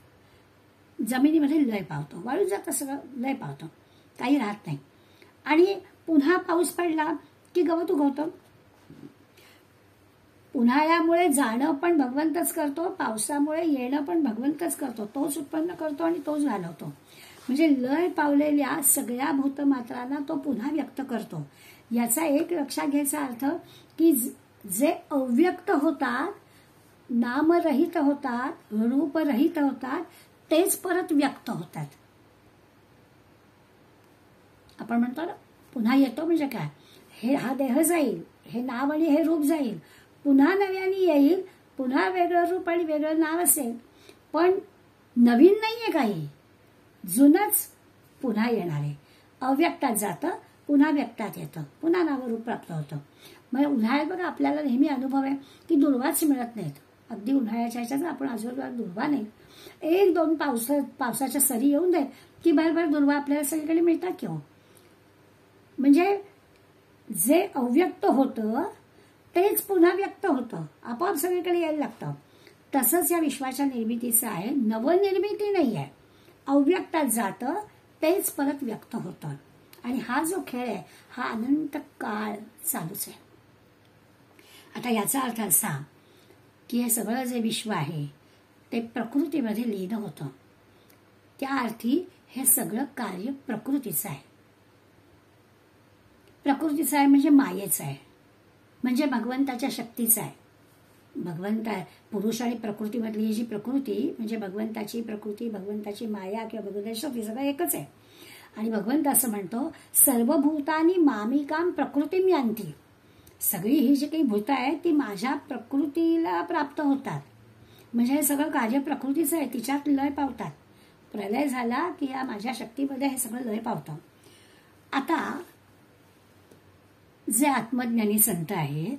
जमिनीमध्ये लय पावतो, वाळून जातं, सगळं लय पावतं, काही राहत नाही. आणि पुन्हा पाऊस पडला की गवत उगवतं. उन्हाळ्यामुळे जाणं पण भगवंतच करतो, पावसामुळे येणं पण भगवंतच करतो. तोच उत्पन्न करतो आणि तोच घालवतो. म्हणजे लय पावलेल्या सगळ्या भूतमात्रांना तो पुन्हा व्यक्त करतो. याचा एक लक्षात घ्यायचा अर्थ की जे अव्यक्त होतात, नामरहित होतात, रूपरहित होतात, तेच परत व्यक्त होतात. आपण म्हणतो ना पुन्हा येतो म्हणजे काय, हा देह जाईल, हे नाव आणि हे रूप जाईल, पुन्हा नव्याने येईल, पुन्हा वेगळं रूप आणि वेगळं नाव असेल, पण नवीन नाहीये काही, जुनच पुन्हा येणार आहे. अव्यक्तात जातं, पुन्हा व्यक्तात येतं, पुन्हा नावरूप प्राप्त होतं. मग उन्हाळ्यात बघा आपल्याला नेहमी अनुभव आहे की दुर्वाच मिळत नाहीत. अगदी उन्हाळ्याच्या ह्याच्यात आपण आजूबाजूला दुर्वा नाही, 1-2 पावसाच्या सरी येऊन जाईल की भरभर दुर्वा आपल्याला सगळीकडे मिळतात किंवा. म्हणजे जे अव्यक्त होतं तेच पुन्हा व्यक्त होतं, आपोआप सगळीकडे यायला लागतं. तसंच या विश्वाच्या निर्मितीचं आहे. नवनिर्मिती नाही आहे, अव्यक्तात जातं तेच परत व्यक्त होतं. आणि हा जो खेळ आहे हा अनंत काळ चालूच आहे. आता याचा अर्थ असा की हे सगळं जे विश्व आहे ते प्रकृतीमध्ये लीन होतं. त्या अर्थी हे सगळं कार्य प्रकृतीचं आहे. प्रकृतीचं आहे म्हणजे मायेचं आहे, म्हणजे भगवंताच्या शक्तीचं आहे. भगवंत पुरुष आणि प्रकृतीमधली जी प्रकृती म्हणजे भगवंताची प्रकृती, भगवंताची माया किंवा भगवंताची शक्ती सगळं एकच आहे. आणि भगवंत असं म्हणतो सर्व भूतानी मामिकाम प्रकृतीम यांती. सगळी ही जी काही भूत आहेत ती माझ्या प्रकृतीला प्राप्त होतात. म्हणजे हे सगळं कार्य प्रकृतीचं आहे, तिच्यात लय पावतात. प्रलय झाला की या माझ्या शक्तीमध्ये हे सगळं लय पावतं. आता जे आत्मज्ञानी संत आहेत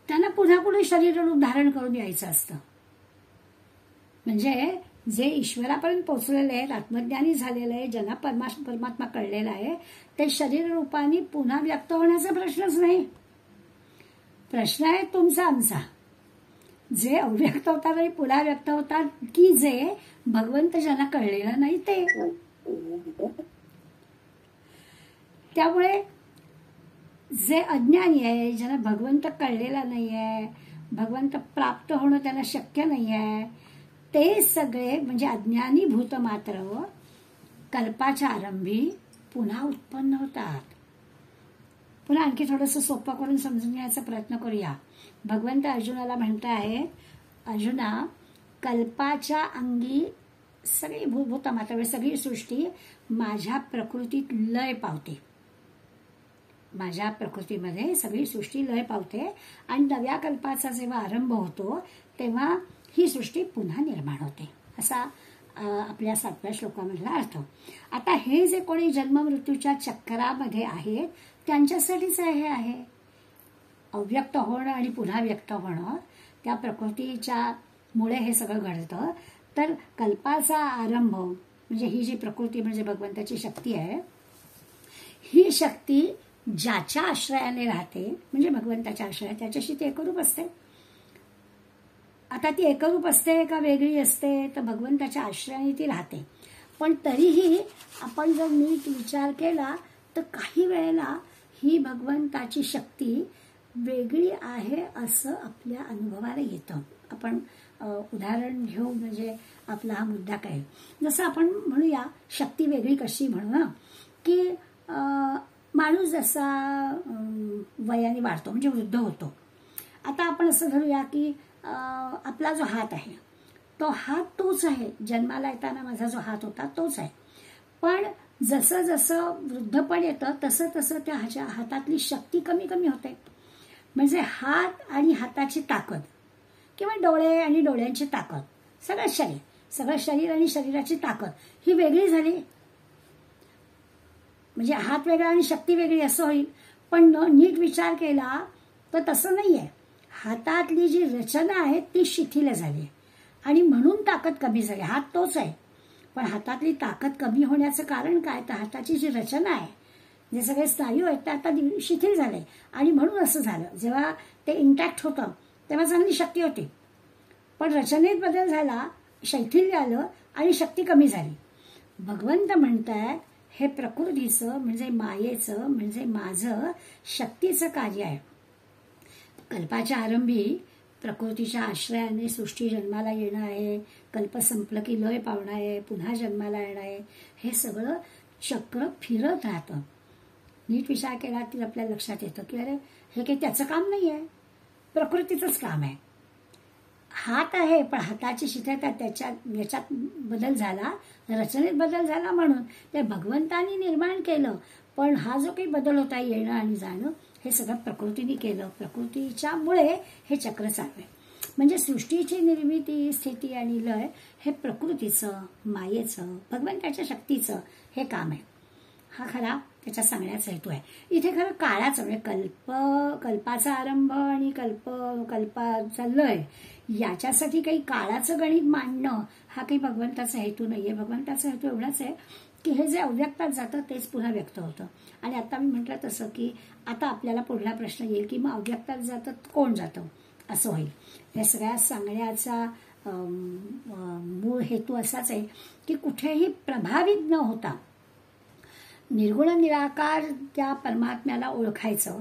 त्यांना पुन्हा पुढे शरीर रूप धारण करून यायचं असतं. म्हणजे जे ईश्वरापर्यंत पोहोचलेले आहेत, आत्मज्ञानी झालेले आहे, ज्यांना परमात्मा कळलेला आहे, ते शरीर रूपाने पुन्हा व्यक्त होण्याचा प्रश्नच नाही. प्रश्न आहे तुमचा आमचा, जे अव्यक्त होतात आणि पुन्हा व्यक्त होतात, की जे भगवंत ज्यांना कळलेलं नाही ते. त्यामुळे जे अज्ञानी आहे, ज्यांना भगवंत कळलेला नाही आहे, भगवंत प्राप्त होणं त्यांना शक्य नाही आहे, ते सगळे म्हणजे अज्ञानी भूत मात्र कल्पाच्या आरंभी पुन्हा उत्पन्न होतात. पुन्हा आणखी थोडंसं सोपं करून समजून घ्यायचा प्रयत्न करूया. भगवंत अर्जुनाला म्हणताय, अर्जुना, कल्पाच्या अंगी सगळी भूत मात्र सगळी सृष्टी माझ्या प्रकृतीत लय पावते. माझ्या प्रकृतीमध्ये सगळी सृष्टी लय पावते आणि नव्या कल्पाचा जेव्हा आरंभ होतो तेव्हा ही सृष्टी पुन्हा निर्माण होते, असा आपल्या 7व्या श्लोकामधला अर्थ. आता हे जे कोणी जन्ममृत्यूच्या चक्रामध्ये आहेत त्यांच्यासाठीच हे आहे. अव्यक्त होणं आणि पुन्हा व्यक्त होणं, त्या प्रकृतीच्या मुळे हे सगळं घडतं. तर कल्पाचा आरंभ म्हणजे ही जी प्रकृती म्हणजे भगवंताची शक्ती आहे, ही शक्ती ज्याच्या आश्रयाने राहते म्हणजे भगवंताच्या आश्रयात, त्याच्याशी ती एकरूप असते. आता ती एकरूप असते का वेगळी असते, तर भगवंताच्या आश्रयाने ती राहते. पण तरीही आपण जर नीट विचार केला तर काही वेळेला ही भगवंताची शक्ती वेगळी आहे असं आपल्या अनुभवाला येतं. आपण उदाहरण घेऊ म्हणजे आपला हा मुद्दा काय, जसं आपण म्हणूया शक्ती वेगळी कशी म्हणू ना, की माणूस जसा वयाने वाढतो म्हणजे वृद्ध होतो. आता आपण असं धरूया की आपला जो हात आहे तो हात तोच आहे, जन्माला येताना माझा जो हात होता तोच आहे. पण जसं जसं वृद्धपण येतं तसं तसं त्या हातातली शक्ती कमी कमी होते. म्हणजे हात आणि हाताची ताकद किंवा डोळे आणि डोळ्यांची ताकद, सगळं शरीर आणि शरीराची ताकद ही वेगळी झाली. म्हणजे हात वेगळा आणि शक्ती वेगळी असं होईल. पण नीट विचार केला तर तसं नाहीये. हातातली जी रचना आहे ती शिथिल झाली आणि म्हणून ताकद कमी झाली. हात तोच आहे पण हातातली ताकद कमी होण्याचं कारण काय, तर हाताची जी रचना आहे, जे सगळे स्नायू आहेत ते आता शिथिल झाले आणि म्हणून असं झालं. जेव्हा ते इंटॅक्ट होतं तेव्हा चांगली शक्ती होती, पण रचनेत बदल झाला, शैथिल्य आलं आणि शक्ती कमी झाली. भगवंत म्हणतात हे प्रकृतीचं म्हणजे मायेचं म्हणजे माझं शक्तीचं कार्य आहे. कल्पाच्या आरंभी प्रकृतीच्या आश्रयाने सृष्टी जन्माला येणं आहे, कल्प संपलं की लय पावणं आहे, पुन्हा जन्माला येणं आहे, हे सगळं चक्र फिरत राहतं. नीट विचार केला तर आपल्या लक्षात येतं की अरे हे काही त्याचं काम नाही आहे, प्रकृतीचंच काम आहे. हात आहे पण हाताची शिथिलता याच्यात बदल झाला, रचनेत बदल झाला म्हणून ते भगवंतानी निर्माण केलं. पण हा जो काही बदल होता येणं आणि जाणं हे सगळं प्रकृतीने केलं. प्रकृतीच्या मुळे हे चक्र चालू आहे. म्हणजे सृष्टीची निर्मिती स्थिती आणि लय हे प्रकृतीचं मायेचं भगवंताच्या शक्तीचं हे काम आहे. हा खरा त्याच्या सांगण्याचा हेतू आहे. इथे खरं काळाचं म्हणजे कल्पाचा आरंभ आणि कल्पाचा लय याच्यासाठी काही काळाचं गणित मांडणं हा काही भगवंताचा हेतू नाहीये. भगवंताचा हेतू एवढाच आहे की हे जे अव्यक्तात जातं तेच पुन्हा व्यक्त होतं. आणि आता मी म्हटलं तसं की आता आपल्याला पुढला प्रश्न येईल की मग अव्यक्तात जातं कोण जातं असं होईल. या सगळ्या सांगण्याचा मूळ हेतू असाच आहे की कुठेही प्रभावित न होता निर्गुण निराकार त्या परमात्म्याला ओळखायचं.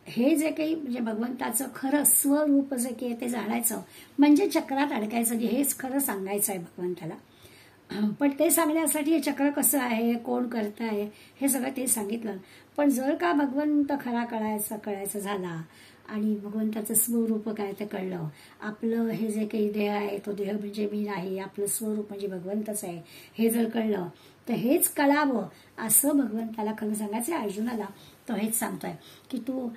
हे जे काही म्हणजे भगवंताचं खरं स्वरूप जे काही ते जाणायचं म्हणजे चक्रात अडकायचं की हेच खरं सांगायचं आहे भगवंताला. पण ते सांगण्यासाठी हे चक्र कसं आहे, कोण करत आहे, हे सगळं ते सांगितलं. पण जर का भगवंत खरा कळायचा झाला आणि भगवंताचं स्वरूप काय ते कळलं, आपलं हे जे काही देह आहे तो देह म्हणजे मी नाही, आपलं स्वरूप म्हणजे भगवंतच आहे हे जर कळलं तर हेच कळावं असं भगवंताला खरं सांगायचं. अर्जुनाला तो हेच सांगतोय की तू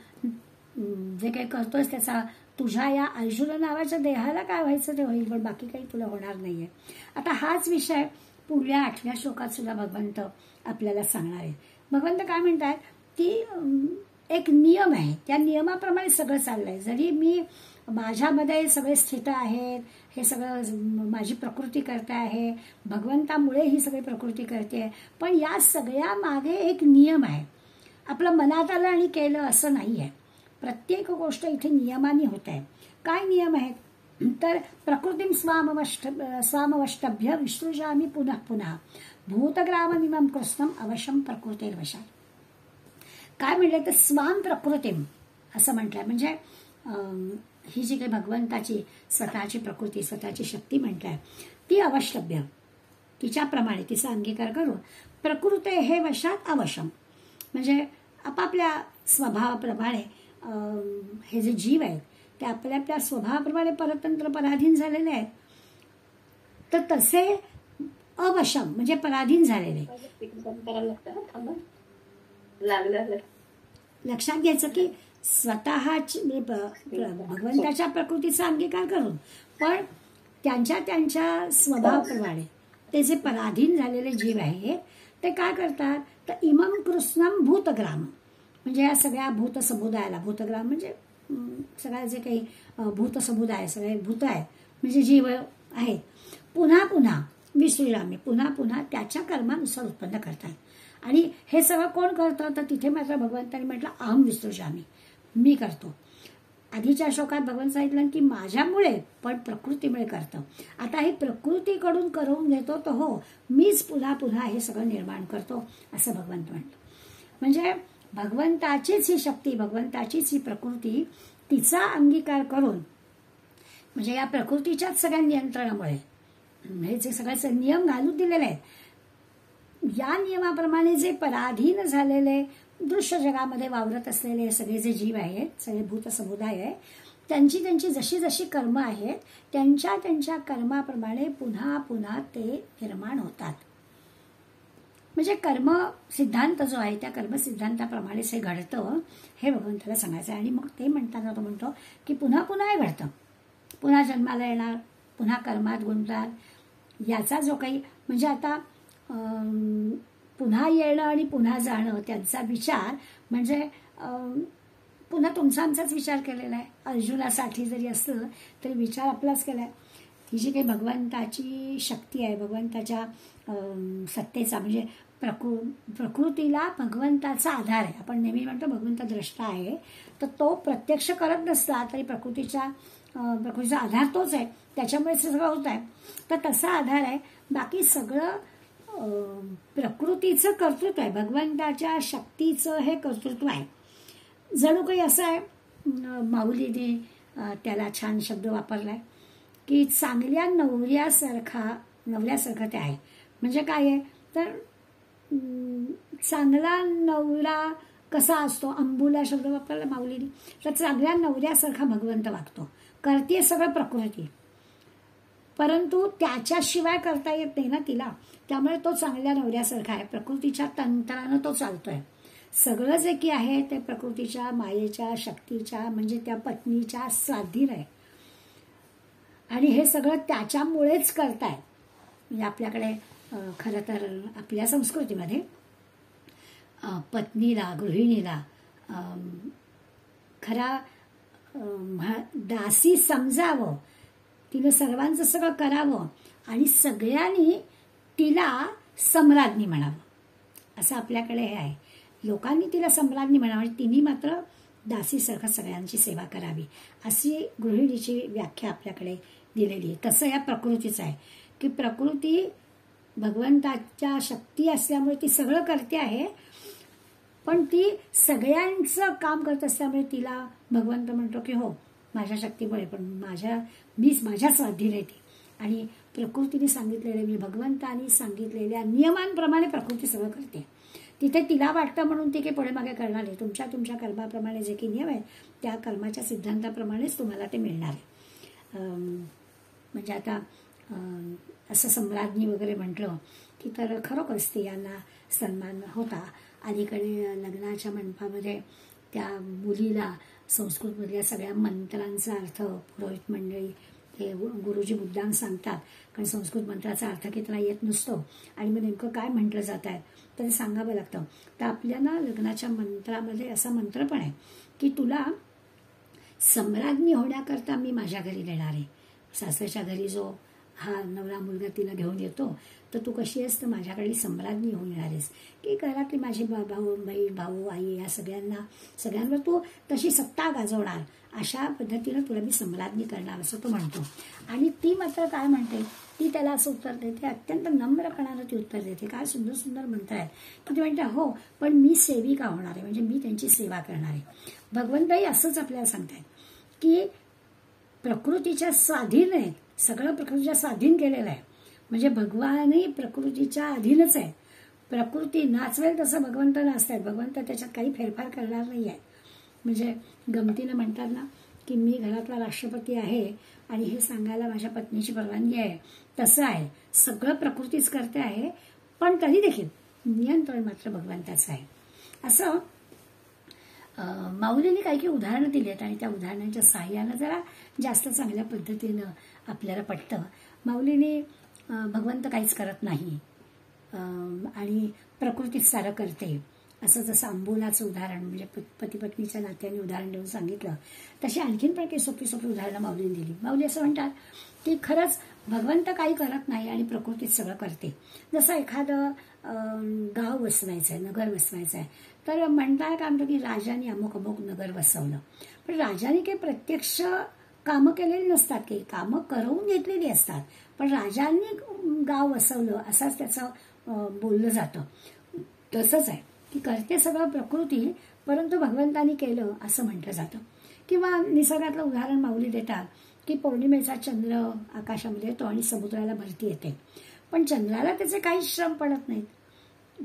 जे काही करतोयस त्याचा तुझ्या या अर्जुन नावाच्या देहाला काय व्हायचं ते होईल, पण बाकी काही तुला होणार नाहीये. आता हाच विषय पुढल्या 8व्या श्लोकात सुद्धा भगवंत आपल्याला सांगणार आहे. भगवंत काय म्हणतात की एक नियम आहे, त्या नियमाप्रमाणे सगळं चाललंय. जरी मी माझ्यामध्ये सगळे स्थित आहेत, हे सगळं माझी प्रकृती करते आहे, भगवंतामुळे ही सगळी प्रकृती करते. पण या सगळ्या मागे एक नियम आहे. आपलं मनात आलं आणि केलं असं नाही आहे. प्रत्येक गोष्ट इथे नियमाने होत आहे. काय नियम आहेत? तर प्रकृतीम स्वामवष्टभ्य विसृजामि पुनः पुनः भूतग्राममिमं कृष्णम अवश्यम प्रकृतेर्वशात्. काय म्हटलंय तर स्वाम प्रकृतीम असं म्हटलंय. म्हणजे ही जी काही भगवंताची स्वतःची प्रकृती, स्वतःची शक्ती म्हटलंय, ती अवष्टभ्य, तिच्याप्रमाणे तिचा अंगीकार करून प्रकृते हे वशात अवशम, म्हणजे आपापल्या स्वभावाप्रमाणे हे जे जीव आहेत ते आपल्या आपल्या स्वभावाप्रमाणे परतंत्र पराधीन झालेले आहेत. तर तसे अवशम म्हणजे पराधीन झालेले. लक्षात घ्यायचं की स्वतःची भगवंताच्या प्रकृतीचा अंगीकार करून पण त्यांच्या त्यांच्या स्वभावाप्रमाणे ते जे पराधीन झालेले जीव आहेत ते काय करतात तर इमम कृष्णम भूतग्राम, म्हणजे या सगळ्या भूतसमुदायाला, भूतग्राम म्हणजे सगळ्या जे काही भूतसमुदाय, सगळे भूत आहेत म्हणजे जीव आहेत, पुन्हा पुन्हा विसृजामी, पुन्हा पुन्हा त्याच्या कर्मानुसार उत्पन्न करतात. आणि हे सगळं कोण करतं तर तिथे मात्र भगवंतांनी म्हटलं अहम विसृजामी, मी करतो. आधीच्या श्लोकात भगवंत सांगितलं की माझ्यामुळे पण प्रकृतीमुळे करतं. आता हे प्रकृतीकडून करून घेतो तर हो, मीच पुन्हा पुन्हा हे सगळं निर्माण करतो असं भगवंत म्हटलं. म्हणजे भगवंताचीच ही शक्ती, भगवंताचीच ही प्रकृती, तिचा अंगीकार करून म्हणजे या प्रकृतीच्याच सगळ्या नियंत्रणामुळे हे जे सगळ्याचे नियम घालून दिलेले आहेत, या नियमाप्रमाणे जे पराधीन झालेले दृश्य जगामध्ये वावरत असलेले सगळे जे जीव आहेत, सगळे भूत समुदाय आहे, त्यांची त्यांची जशी जशी कर्म आहेत त्यांच्या त्यांच्या कर्माप्रमाणे पुन्हा पुन्हा ते निर्माण होतात. म्हणजे कर्म सिद्धांत जो आहे त्या कर्म सिद्धांताप्रमाणेच हे घडतं हे भगवंताला सांगायचं आहे. आणि मग ते म्हणताना तो म्हणतो की पुन्हा पुन्हा हे घडतं, पुन्हा जन्माला येणार, पुन्हा कर्मात गुंतणार. याचा जो काही म्हणजे आता पुन्हा येणं आणि पुन्हा जाणं त्यांचा विचार म्हणजे पुन्हा तुमचा आमचाच विचार केलेला आहे. अर्जुनासाठी जरी असलं तरी विचार आपलाच केला आहे. ही जी काही भगवंताची शक्ती आहे, भगवंताच्या सत्तेचा म्हणजे प्रकृतीला भगवंताचा आधार आहे. आपण नेहमी म्हणतो भगवंत द्रष्टा आहे, तर तो प्रत्यक्ष करत नसला तरी प्रकृतीचा आधार तोच आहे, त्याच्यामुळे सगळं होत आहे. तर तसा आधार आहे. बाकी सगळं प्रकृतीचं कर्तृत्व आहे, भगवंताच्या शक्तीचं हे कर्तृत्व आहे. जणू काही असं आहे, माऊलीने त्याला छान शब्द वापरलाय की चांगल्या नवऱ्यासारखं ते आहे. म्हणजे काय आहे तर चांगला नवरा कसा असतो, अंबुला शब्द वापरला माऊलीने, तर चांगल्या नवऱ्यासारखा भगवंत वागतो. करते सगळं प्रकृती, परंतु त्याच्याशिवाय करता येत नाही ना तिला, त्यामुळे तो चांगल्या नवऱ्यासारखा आहे. प्रकृतीच्या तंत्रानं तो चालतोय. सगळं जे की आहे ते प्रकृतीच्या मायेच्या शक्तीच्या म्हणजे त्या पत्नीच्या स्वाधीन आहे. आणि हे सगळं त्याच्यामुळेच करताय. म्हणजे आपल्याकडे खरं तर आपल्या संस्कृतीमध्ये पत्नीला, गृहिणीला खरा दासी समजावं, तिनं सर्वांचं सगळं करावं आणि सगळ्यांनी तिला सम्राज्ञी म्हणावं असं आपल्याकडे हे आहे. लोकांनी तिला सम्राज्ञी म्हणावं आणि तिने मात्र दासीसारखं सगळ्यांची सेवा करावी अशी गृहिणीची व्याख्या आपल्याकडे दिलेली आहे. तसं या प्रकृतीचं आहे की प्रकृती भगवंताच्या शक्ती असल्यामुळे ती सगळं करते आहे, पण ती सगळ्यांचं काम करत असल्यामुळे तिला भगवंत म्हणतो की हो माझ्या शक्तीमुळे पण मीच माझ्या स्वाधीन आहे ती. आणि प्रकृतीने सांगितलेले मी भगवंतानी सांगितलेल्या नियमांप्रमाणे प्रकृती सगळं करते. तिथे तिला वाटतं म्हणून ती काही पुढे मागे करणार आहे. तुमच्या तुमच्या कर्माप्रमाणे जे काही नियम आहे त्या कर्माच्या सिद्धांताप्रमाणेच तुम्हाला ते मिळणार आहे. म्हणजे आता असं सम्राज्ञी वगैरे म्हटलं की तर खरोखर स्त्रियांना सन्मान होता. अलीकडे लग्नाच्या मंडपामध्ये त्या मुलीला संस्कृतमधल्या सगळ्या मंत्रांचा अर्थ पुरोहित मंडळी हे गुरुजी मुद्दाम सांगतात, कारण संस्कृत मंत्राचा अर्थ की त्याला येत नसतो आणि मग नेमकं काय म्हटलं जात आहे तर ते सांगावं लागतं. तर आपल्याला लग्नाच्या मंत्रामध्ये असा मंत्र पण आहे की तुला सम्राज्ञी होण्याकरता मी माझ्या घरी येणार आहे. सासऱ्याच्या घरी जो हा नवरा मुलगा तिला घेऊन येतो, तर तू कशी आहेस, तर माझ्याकडे सम्राज्ञी होऊन येणार आहेस, की घरातली माझी भाऊ बहीण भाऊ आई या सगळ्यांवर तू तशी सत्ता गाजवणार, अशा पद्धतीनं तुला मी सम्राज्ञी करणार, असं तो म्हणतो. आणि ती मात्र काय म्हणते, ती त्याला असं उत्तर देते, अत्यंत नम्रपणानं ती उत्तर देते. काय सुंदर सुंदर मंत्र आहेत. की ती म्हणते, हो पण मी सेविका होणार आहे, म्हणजे मी त्यांची सेवा करणार आहे. भगवंतही असंच आपल्याला सांगतायत की प्रकृतीच्या स्वाधीन आहेत, सगळं प्रकृतीच्या स्वाधीन केलेलं आहे. म्हणजे भगवानही प्रकृतीच्या अधीनच आहे. प्रकृती नाचवेल तसं भगवंत नाचतात. भगवंत त्याच्यात काही फेरफार करणार नाही आहे. म्हणजे गमतीनं म्हणतात ना की मी घरातला राष्ट्रपती आहे आणि हे सांगायला माझ्या पत्नीची परवानगी आहे, तसं आहे. सगळं प्रकृतीच करते आहे, पण तरी देखील नियंत्रण मात्र भगवंताचं आहे. असं माऊलींनी काही काही उदाहरणं दिली आहेत आणि त्या उदाहरणांच्या साहाय्यानं जरा जास्त चांगल्या पद्धतीनं आपल्याला पटतं. माऊलींनी भगवंत काहीच करत नाही आणि प्रकृतीच सारं करते, असं जसं अंबोलाचं उदाहरण म्हणजे पती पत्नीच्या नात्याने उदाहरण देऊन सांगितलं, तशी आणखीन पण काही सोपी सोपी उदाहरणं माऊलींनी दिली. माऊली असं म्हणतात की खरंच भगवंत काही करत नाही आणि प्रकृतीत सगळं करते. जसं एखादं गाव वसवायचं आहे, नगर वसवायचं आहे, तर म्हणतात काय म्हणतो की राजाने अमुक अमुक नगर वसवलं, पण राजाने काही प्रत्यक्ष कामं केलेली नसतात, काही कामं करवून घेतलेली असतात, पण राजांनी गाव वसवलं असंच त्याचं बोललं जातं. तसंच आहे की करते सगळं प्रकृती, परंतु भगवंतानी केलं असं म्हटलं जातं. किंवा निसर्गातलं उदाहरण माऊली देतात की पौर्णिमेचा चंद्र आकाशामध्ये येतो आणि समुद्राला भरती येते, पण चंद्राला त्याचे काही श्रम पडत नाहीत.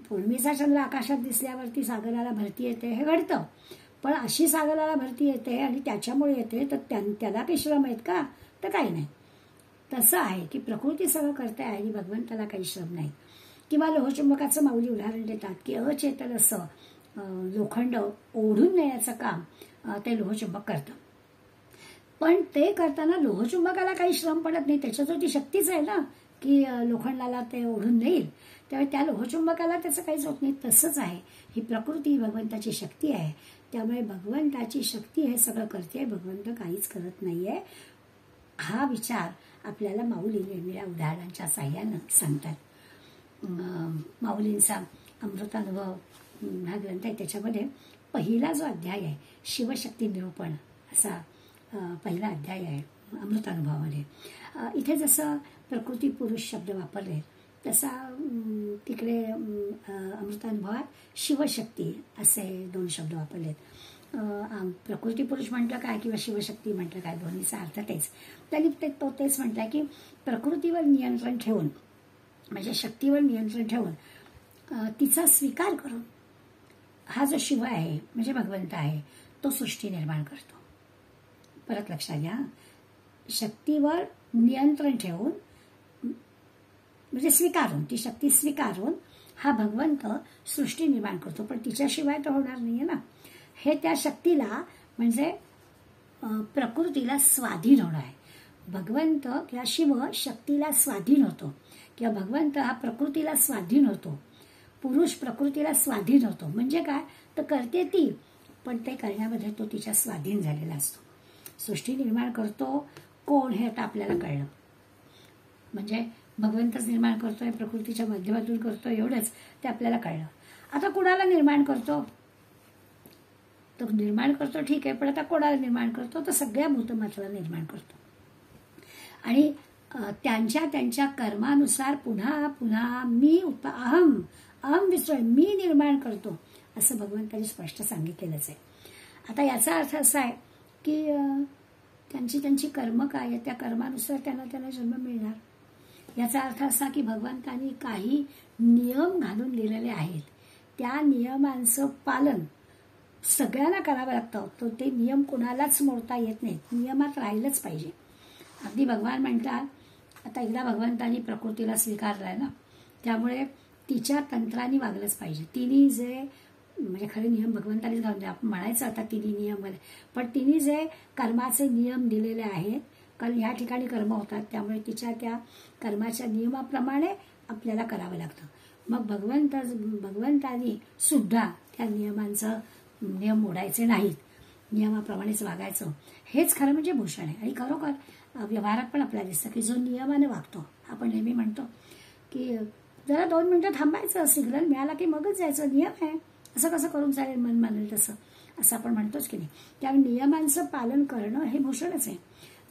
पौर्णिमेचा चंद्र आकाशात दिसल्यावरती सागराला भरती येते हे घडतं, पण अशी सागराला भरती येते आणि त्याच्यामुळे येते, तर त्याला काही श्रम आहेत का, तर काही नाही. तसं आहे की प्रकृती सगळं करते आहे आणि भगवंताला काही श्रम नाही. किंवा लोहचुंबकाचं माऊली उदाहरण देतात की अचेतन असं लोखंड ओढून नेण्याचं काम ते लोहचुंबक करतं, पण ते करताना लोहचुंबकाला काही श्रम पडत नाही, त्याच्याजवळ शक्तीच आहे ना की लोखंडाला ते ओढून नेईल, त्यामुळे त्या लोहचुंबकाला त्याचं काहीच होत नाही. तसंच आहे, ही प्रकृती भगवंताची शक्ती आहे, त्यामुळे भगवंताची शक्ती हे सगळं करते, भगवंत काहीच करत नाहीये. हा विचार आपल्याला माऊली वेगवेगळ्या उदाहरणांच्या साह्यानं सांगतात. माऊलींचा अमृतानुभव हा ग्रंथ आहे, त्याच्यामध्ये पहिला जो अध्याय आहे शिवशक्ती निरूपण असा पहिला अध्याय आहे अमृतानुभवामध्ये. इथे जसं प्रकृती पुरुष शब्द वापरले तसा तिकडे अमृतानुभवात शिवशक्ती असे 2 शब्द वापरलेत. प्रकृती पुरुष म्हटलं काय किंवा शिवशक्ती म्हटलं काय, दोन्हीचा अर्थ तेच. त्यांनी तेच म्हटलं की प्रकृतीवर नियंत्रण ठेवून, म्हणजे शक्तीवर नियंत्रण ठेवून तिचा स्वीकार करून हा जो शिव आहे म्हणजे भगवंत आहे तो सृष्टी निर्माण करतो. परत लक्षात घ्या, शक्तीवर नियंत्रण ठेवून म्हणजे स्वीकारून, ती शक्ती स्वीकारून हा भगवंत सृष्टी निर्माण करतो, पण तिच्याशिवाय तर होणार नाहीये ना. हे त्या शक्तीला म्हणजे प्रकृतीला स्वाधीन होणं आहे. भगवंत किंवा शिव शक्तीला स्वाधीन होतो किंवा भगवंत हा प्रकृतीला स्वाधीन होतो, पुरुष प्रकृतीला स्वाधीन होतो. म्हणजे काय, तर करते ती, पण ते करण्यामध्ये तो तिच्या स्वाधीन झालेला असतो. सृष्टी निर्माण करतो कोण हे आता आपल्याला कळलं, म्हणजे भगवंतच निर्माण करतोय, प्रकृतीच्या माध्यमातून करतोय, एवढंच ते आपल्याला कळलं. आता कोणाला निर्माण करतो, तो निर्माण करतो ठीक आहे, पण आता कोणाला निर्माण करतो, तर सगळ्या भूतमात्राला निर्माण करतो आणि त्यांच्या त्यांच्या कर्मानुसार पुन्हा पुन्हा मी अहम विसरोय, मी निर्माण करतो असं भगवंतांनी स्पष्ट सांगितलेलंच आहे. आता याचा अर्थ असा आहे की त्यांची त्यांची कर्म काय आहे, त्या कर्मानुसार त्यांना जन्म मिळणार. याचा अर्थ असा की भगवंतांनी काही नियम घालून दिलेले आहेत, त्या नियमांचं पालन सगळ्यांना करावं लागतं. तो ते नियम कोणालाच मोडता येत नाहीत, नियमात राहिलंच पाहिजे. अगदी भगवान म्हणतात, आता एकदा भगवंतांनी प्रकृतीला स्वीकारलाय ना, त्यामुळे तिच्या तंत्राने वागलंच पाहिजे. तिने जे म्हणजे खरे नियम भगवंतानीच घालून द्या, आपण म्हणायचं आता तिने नियम, पण तिने जे कर्माचे नियम दिलेले आहेत, कारण ह्या ठिकाणी कर्म होतात, त्यामुळे तिच्या त्या कर्माच्या नियमाप्रमाणे आपल्याला करावं लागतं. मग भगवंतानी सुद्धा त्या नियम मोडायचे नाहीत, नियमाप्रमाणेच वागायचं. हेच खरं म्हणजे भूषण आहे. आणि खरोखर व्यवहारात पण आपल्याला दिसतं की जो नियमाने वागतो, आपण नेहमी म्हणतो की जरा 2 मिनिटं थांबायचं, सिग्नल मिळाला की मगच जायचं, नियम आहे, असं कसं करून चालेल, मन मानेल तसं, असं आपण म्हणतोच की नाही. त्यामुळे नियमांचं पालन करणं हे भूषणच आहे.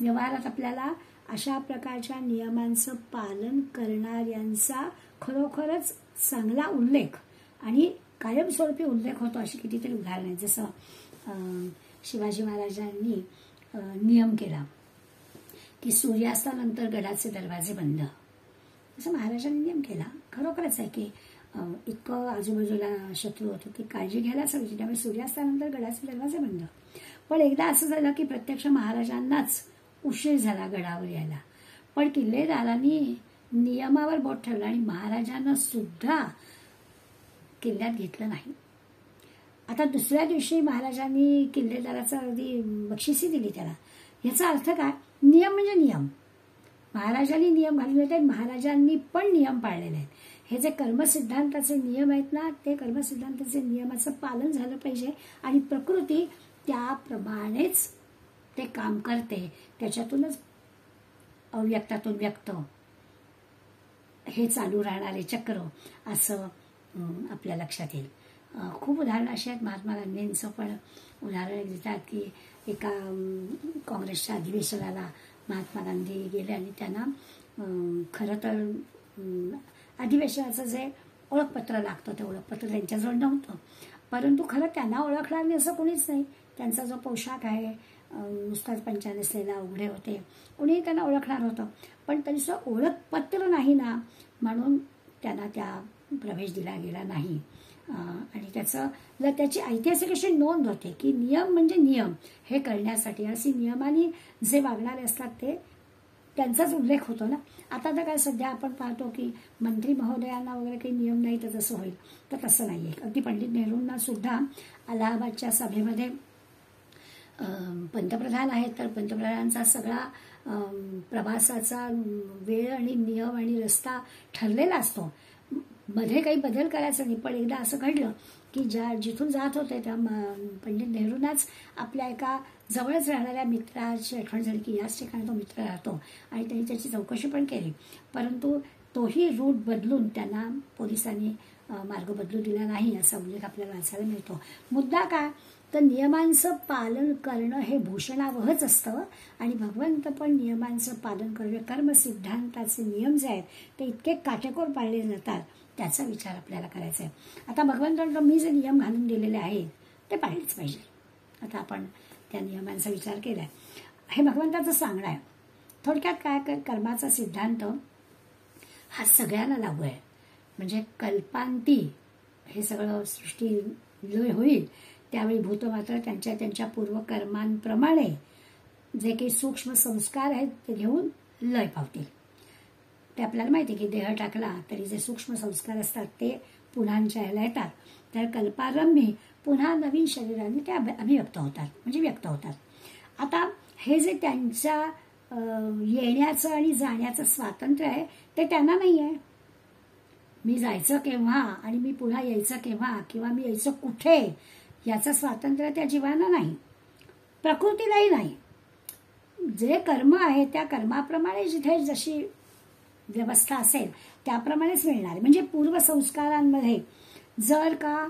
व्यवहारात आपल्याला अशा प्रकारच्या नियमांचं पालन करणाऱ्यांचा खरोखरच चांगला उल्लेख आणि कायमस्वरूपी उल्लेख होतो. अशी कितीतरी उदाहरणं आहेत. जसं शिवाजी महाराजांनी नियम केला की सूर्यास्तानंतर गडाचे दरवाजे बंद, असं महाराजांनी नियम केला. खरोखरच आहे की इतकं आजूबाजूला शत्रू होते की काळजी घ्यायलाच हवी, त्यामुळे सूर्यास्तानंतर गडाचे दरवाजे बंद. पण एकदा असं झालं की प्रत्यक्ष महाराजांनाच उशीर झाला गडावर यायला, पण किल्लेदारांनी नियमावर बोट ठेवलं आणि महाराजांना सुद्धा किल्ल्यात घेतलं नाही. आता दुसऱ्या दिवशी महाराजांनी किल्लेदाराचा अगदी बक्षिसी दिली त्याला. याचा अर्थ काय? नियम म्हणजे नियम. महाराजांनी नियम घालून आहेत, महाराजांनी पण नियम पाळलेले आहेत. हे जे कर्मसिद्धांताचे नियम आहेत ना, ते कर्मसिद्धांताचे नियमाचं पालन झालं पाहिजे आणि प्रकृती त्याप्रमाणेच ते काम करते. त्याच्यातूनच अव्यक्तातून व्यक्त हे चालू राहणारे चक्र असं आपल्या लक्षात येईल. खूप उदाहरणं अशी आहेत. महात्मा गांधींचं पण उदाहरण देतात की एका काँग्रेसच्या अधिवेशनाला महात्मा गांधी गेले आणि त्यांना खरं तर अधिवेशनाचं जे ओळखपत्र लागतं ते ओळखपत्र त्यांच्याजवळ नव्हतं, परंतु खरं त्यांना ओळखणार नाही असं कोणीच नाही. त्यांचा जो पोशाख आहे नुसताच पंचा नसलेला उघडे होते, कोणीही त्यांना ओळखणार होतं, पण त्यांचं ओळखपत्र नाही ना, म्हणून त्यांना त्या प्रवेश दिला गेला नाही. आणि त्याची ऐतिहासिक अशी नोंद होते की नियम म्हणजे नियम हे करण्यासाठी अशी नियमाने जे वागणारे असतात ते त्यांचाच उल्लेख होतो ना. आता तर काय सध्या आपण पाहतो की मंत्री महोदयांना वगैरे काही नियम नाही तर तसं होईल, तर तसं नाही आहे. अगदी पंडित नेहरूंना सुद्धा अलाहाबादच्या सभेमध्ये पंतप्रधान आहेत, तर पंतप्रधानांचा सगळा प्रवासाचा वेळ आणि नियम आणि रस्ता ठरलेला असतो, मध्ये काही बदल करायचा नाही. पण एकदा असं घडलं की जिथून जात होते त्या पंडित नेहरूंनाच आपल्या एका जवळच राहणाऱ्या मित्राची आठवण झाली की याच ठिकाणी तो मित्र राहतो, आणि त्यांनी त्याची चौकशी पण केली, परंतु तोही रूट बदलून त्यांना पोलिसांनी मार्ग बदलू दिला नाही, असा उल्लेख आपल्याला वाचायला मिळतो. मुद्दा काय, तर नियमांचं पालन करणं हे भूषणावहच असतं आणि भगवंत पण नियमांचं पालन करणं, कर्मसिद्धांताचे नियम जे आहेत ते इतके काटेकोर पाळले जातात, त्याचा विचार आपल्याला करायचा आहे. आता भगवंतांना मी जे नियम घालून दिलेले आहेत ते पाळलेच पाहिजे. आता आपण त्या नियमांचा विचार केलाय, हे भगवंताचं सांगणं आहे. थोडक्यात काय, कर्माचा सिद्धांत हा सगळ्यांना लागू आहे. म्हणजे कल्पांती हे सगळं सृष्टी लय होईल त्यावेळी भूत मात्र त्यांच्या त्यांच्या पूर्वकर्मांप्रमाणे जे काही सूक्ष्म संस्कार आहेत ते घेऊन लय पावतील. ते आपल्याला माहिती आहे की देह टाकला तरी जे सूक्ष्म संस्कार असतात ते पुन्हांच्या ह्याला येतात, तर कल्पारंभी पुन्हा नवीन शरीराने ते अभिव्यक्त होतात, म्हणजे व्यक्त होतात. आता हे जे त्यांच्या येण्याचं आणि जाण्याचं स्वातंत्र्य आहे ते त्यांना नाही आहे. मी जायचं केव्हा आणि मी पुन्हा यायचं केव्हा किंवा मी यायचं कुठे याचं स्वातंत्र्य त्या जीवांना नाही, प्रकृतीलाही नाही. जे कर्म आहे त्या कर्माप्रमाणे जिथे जशी व्यवस्था असेल त्याप्रमाणेच मिळणार. म्हणजे पूर्वसंस्कारांमध्ये जर का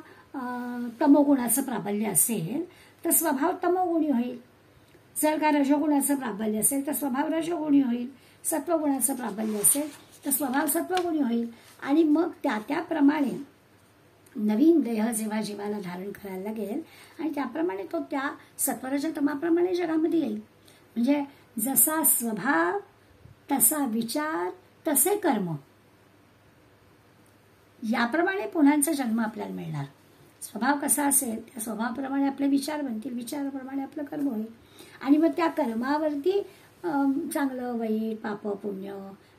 तमोगुणाचं प्राबल्य असेल तर स्वभाव तमोगुणी होईल, जर का रजोगुणाचं प्राबल्य असेल तर स्वभाव रजोगुणी होईल, सत्वगुणाचं प्राबल्य असेल तर स्वभाव सत्वगुणी होईल, आणि मग त्याप्रमाणे नवीन देह जेव्हा जीवाला धारण करायला लागेल आणि त्याप्रमाणे तो त्या सत्वरजतमाप्रमाणे जगामध्ये येईल. म्हणजे जसा स्वभाव तसा विचार तसे कर्म, याप्रमाणे पुन्हांचा जन्म आपल्याला मिळणार. स्वभाव कसा असेल त्या स्वभावाप्रमाणे आपले विचार बनतील, विचाराप्रमाणे आपलं कर्म होईल, आणि मग त्या कर्मावरती चांगलं वाईट पाप पुण्य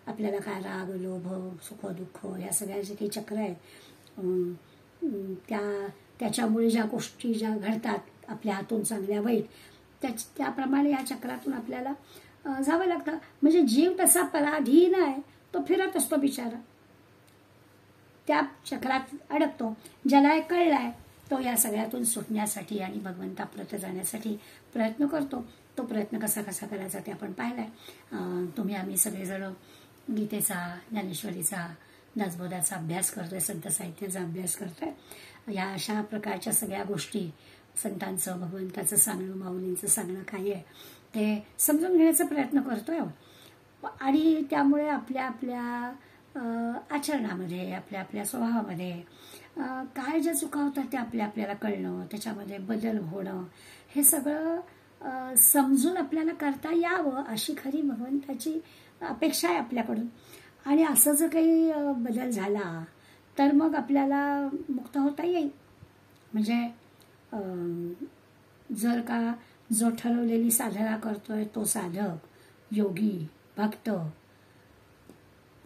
आपल्याला काय राग लोभ सुख दुःख या सगळ्या जे काही चक्र आहेत त्याच्यामुळे ज्या गोष्टी ज्या घडतात आपल्या हातून चांगल्या वाईट त्याप्रमाणे या चक्रातून आपल्याला जावं लागतं. म्हणजे जीव तसा पराधीन आहे, तो फिरत असतो बिचारा, त्या चक्रात अडकतो. ज्याला हे कळलंय तो या सगळ्यातून सुटण्यासाठी आणि भगवंताप्रत जाण्यासाठी प्रयत्न करतो. तो प्रयत्न कसा कसा करायचा ते आपण पाहिलाय. तुम्ही आम्ही सगळेजण गीतेचा, ज्ञानेश्वरीचा, दासबोधाचा अभ्यास करतोय, संत साहित्याचा अभ्यास करतोय. या अशा प्रकारच्या सगळ्या गोष्टी, संतांचं, भगवंताचं सांगणं, माऊलींचं सांगणं काय आहे ते समजून घेण्याचा प्रयत्न करतोय. आणि त्यामुळे आपल्या आपल्या आचरणामध्ये, आपल्या आपल्या स्वभावामध्ये काय ज्या चुका होतात त्या आपल्याला कळणं, त्याच्यामध्ये बदल होणं, हे सगळं समजून आपल्याला करता यावं अशी खरी भगवंताची अपेक्षा आहे आपल्याकडून. आणि असं जर काही बदल झाला तर मग आपल्याला मुक्त होता येईल. म्हणजे जर का जो ठरवलेली साधना करतोय तो साधक, योगी, भक्त,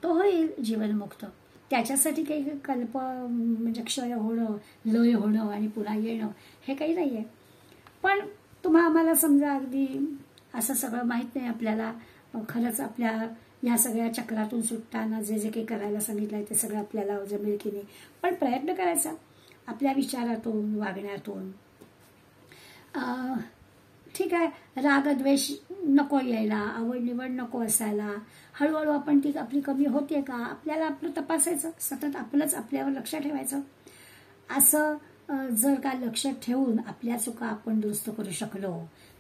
तो होईल जीवनमुक्त. त्याच्यासाठी काही म्हणजे क्षय होणं, लय होणं आणि पुन्हा येणं हे काही नाही आहे. पण आम्हाला समजा अगदी असं सगळं माहीत नाही आपल्याला, खरंच आपल्या या सगळ्या चक्रातून सुटताना जे जे काही करायला सांगितलंय ते सगळं आपल्याला जमेल की नाही, पण प्रयत्न करायचा आपल्या विचारातून, वागण्यातून. ठीक आहे, रागद्वेष नको यायला, आवड निवड नको असायला. हळूहळू आपण ती आपली कमी होते का आपल्याला आपलं तपासायचं, सतत आपलंच आपल्यावर लक्ष ठेवायचं. असं जर का लक्ष ठेवून आपल्या चुका आपण दुरुस्त करू शकलो,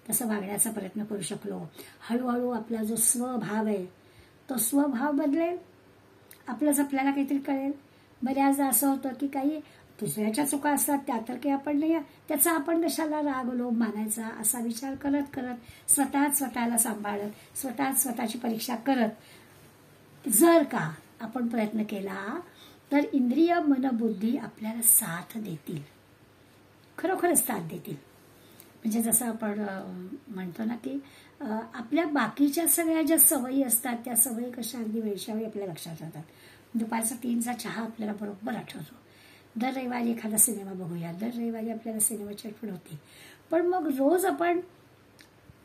तसं वागण्याचा प्रयत्न करू शकलो, हळूहळू आपला जो स्वभाव आहे तो स्वभाव बदलेल, आपलंच आपल्याला काहीतरी कळेल. बऱ्याचदा असं होतं की काही दुसऱ्याच्या चुका असतात त्या तर काही आपण नाही, त्याचा आपण कशाला राग लोभ मानायचा असा विचार करत करत स्वतःला सांभाळत, स्वतःची परीक्षा करत जर का आपण प्रयत्न केला तर इंद्रिय, मन, बुद्धी आपल्याला साथ देतील, खरोखरच साथ देतील. म्हणजे जसं आपण म्हणतो ना की आपल्या बाकीच्या सगळ्या ज्या सवयी असतात त्या सवयी कशा अगदी वेळच्यावेळी आपल्या लक्षात राहतात. दुपारचा 3चा चहा आपल्याला बरोबर आठवतो. दर रविवारी एखादा सिनेमा बघूया, दर रविवारी आपल्याला सिनेमाची आठवण होते. पण मग रोज आपण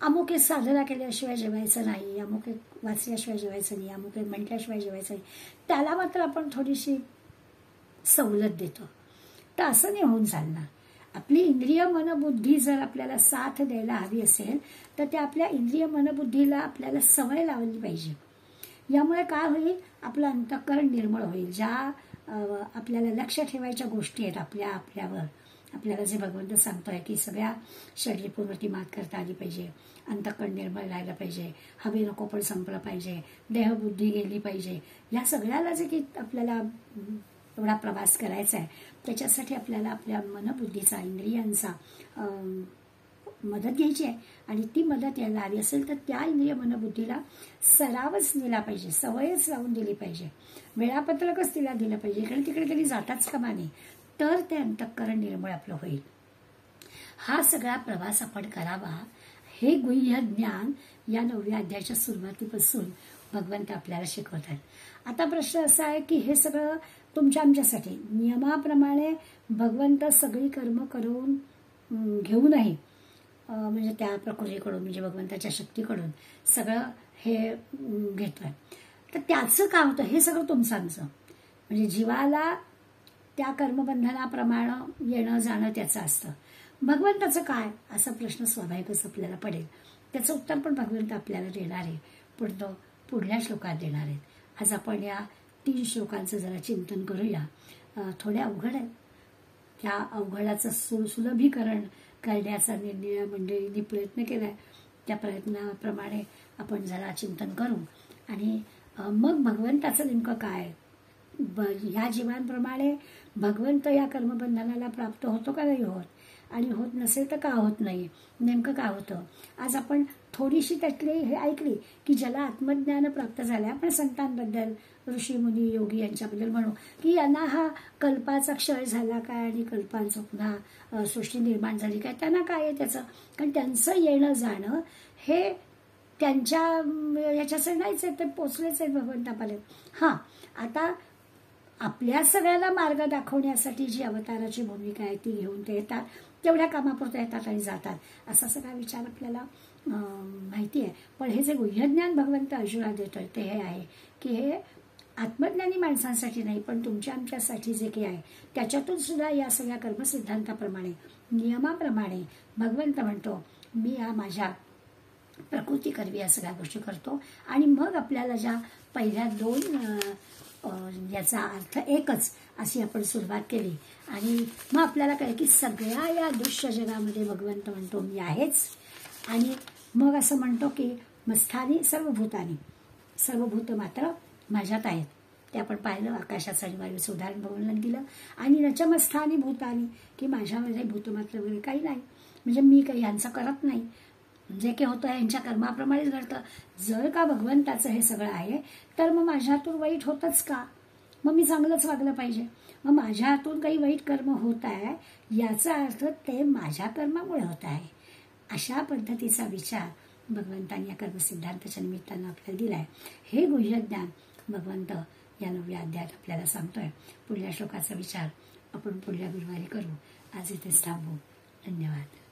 अमुक एक साधना केल्याशिवाय जेवायचं नाही, अमुक एक वाचल्याशिवाय जेवायचं नाही, अमुक एक म्हटल्याशिवाय जेवायचं नाही, त्याला मात्र आपण थोडीशी सवलत देतो. तर असं नाही होऊन चालणार. आपली इंद्रिय मनबुद्धी जर आपल्याला साथ द्यायला हवी असेल तर त्या आपल्या इंद्रिय मनबुद्धीला आपल्याला सवय लावली पाहिजे. यामुळे काय होईल, आपलं अंतःकरण निर्मळ होईल. ज्या आपल्याला लक्ष ठेवायच्या गोष्टी आहेत आपल्यावर, आपल्याला जे भगवंत सांगतोय की सगळ्या षडरिपूंवरती मात करता आली पाहिजे, अंतःकरण निर्मळ राहिलं पाहिजे, हवे नको पण संपलं पाहिजे, देहबुद्धी गेली पाहिजे, या सगळ्याला जे की आपल्याला एवढा प्रवास करायचा आहे त्याच्यासाठी आपल्याला आपल्या मनबुद्धीचा, इंद्रियांचा मदत घ्यायची आहे. आणि ती मदत यायला हवी असेल तर त्या इंद्रिय मनबुद्धीला सरावच दिला पाहिजे, सवयच लावून दिली पाहिजे, वेळापत्रकच तिला दिलं पाहिजे. इकडे तिकडे कधी जाताच कामा नये, तर ते अंतःकरण निर्मळ आपलं होईल. हा सगळा प्रवास आपण करावा हे गुह्य ज्ञान या 9व्या अध्यायाच्या सुरुवातीपासून भगवंत आपल्याला शिकवतात. आता प्रश्न असा आहे की हे सगळं तुमच्या आमच्यासाठी नियमाप्रमाणे भगवंत सगळी कर्म करून घेऊनही म्हणजे त्या प्रकृतीकडून, म्हणजे भगवंताच्या शक्तीकडून सगळं हे घेतोय, तर त्याचं काय होतं हे सगळं तुमचं आमचं. म्हणजे जीवाला त्या कर्मबंधनाप्रमाणे येणं जाणं त्याचं असतं. भगवंताचं काय असा प्रश्न स्वाभाविकच आपल्याला पडेल. त्याचं उत्तर पण भगवंत आपल्याला देणार आहे, पण तो पुढल्या श्लोकात देणार आहेत. आज आपण या 3 श्लोकांचं जरा चिंतन करूया. थोड्या अवघड आहेत, त्या अवघडाचं सुलभीकरण करण्याचा निरनिराळ्या मंडळींनी प्रयत्न केलाय. त्या प्रयत्नाप्रमाणे आपण जरा चिंतन करू आणि मग भगवंताचं नेमकं काय, ह्या जीवांप्रमाणे भगवंत या कर्मबंधनाला प्राप्त होतो का नाही होत, आणि होत नसेल तर का होत नाही, नेमकं काय होतं. आज आपण थोडीशी त्यातली हे ऐकली की ज्याला आत्मज्ञान प्राप्त झालं, आपण संतांबद्दल, ऋषी मुनी योगी यांच्याबद्दल म्हणू की यांना हा कल्पाचा क्षय झाला काय आणि कल्पांचं पुन्हा सृष्टी निर्माण झाली काय, त्यांना काय आहे त्याचं, कारण त्यांचं येणं जाणं हे त्यांच्या याच्याचं नाहीच आहे, ते पोचलेच आहेत भगवंतापर्यंत. हां, आता आपल्या सगळ्याला मार्ग दाखवण्यासाठी जी अवताराची भूमिका आहे ती घेऊन ते येतात, तेवढ्या कामापुरतं येतात आणि जातात, असा सगळा विचार आपल्याला माहिती आहे. पण हे जे गुह्यज्ञान भगवंत अर्जुनाला देतोय ते हे आहे की हे आत्मज्ञानी माणसांसाठी नाही, पण तुमच्या आमच्यासाठी जे काही आहे त्याच्यातून सुद्धा या सगळ्या कर्मसिद्धांताप्रमाणे, नियमाप्रमाणे भगवंत म्हणतो मी या माझ्या प्रकृती करवी या सगळ्या गोष्टी करतो. आणि मग आपल्याला ज्या पहिल्या 2 याचा अर्थ एकच अशी आपण सुरुवात केली आणि मग आपल्याला कळलं की सगळ्या या दृश्य जगामध्ये भगवंत म्हणतो मी आहेच. आणि मग असं म्हणतो की मस्थानी सर्वभूतानी, सर्वभूत मात्र माझ्यात आहेत. ते आपण पाहिलं, आकाशाचं आणि वायूचं उदाहरण भगवंतांनी दिलं. आणि रचमस्थानी भूतानी, की माझ्यामध्ये भूतमात्र वगैरे काही नाही, म्हणजे मी काही यांचं करत नाही, जे काही होतं यांच्या कर्माप्रमाणेच घडतं. जर का भगवंताचं हे सगळं आहे तर मग माझ्या हातून वाईट होतच का? मग मी चांगलंच वागलं पाहिजे. मग माझ्या हातून काही वाईट कर्म होत आहे याचा अर्थ ते माझ्या कर्मामुळे होत आहे. अशा पद्धतीचा विचार भगवंतांनी या कर्मसिद्धांताच्या निमित्तानं आपल्याला दिलाय. हे गुह्य ज्ञान भगवंत या 9व्या अध्यायात आपल्याला सांगतोय. पुढल्या श्लोकाचा विचार आपण पुढल्या गुरुवारी करू. आज इथेच थांबू. धन्यवाद.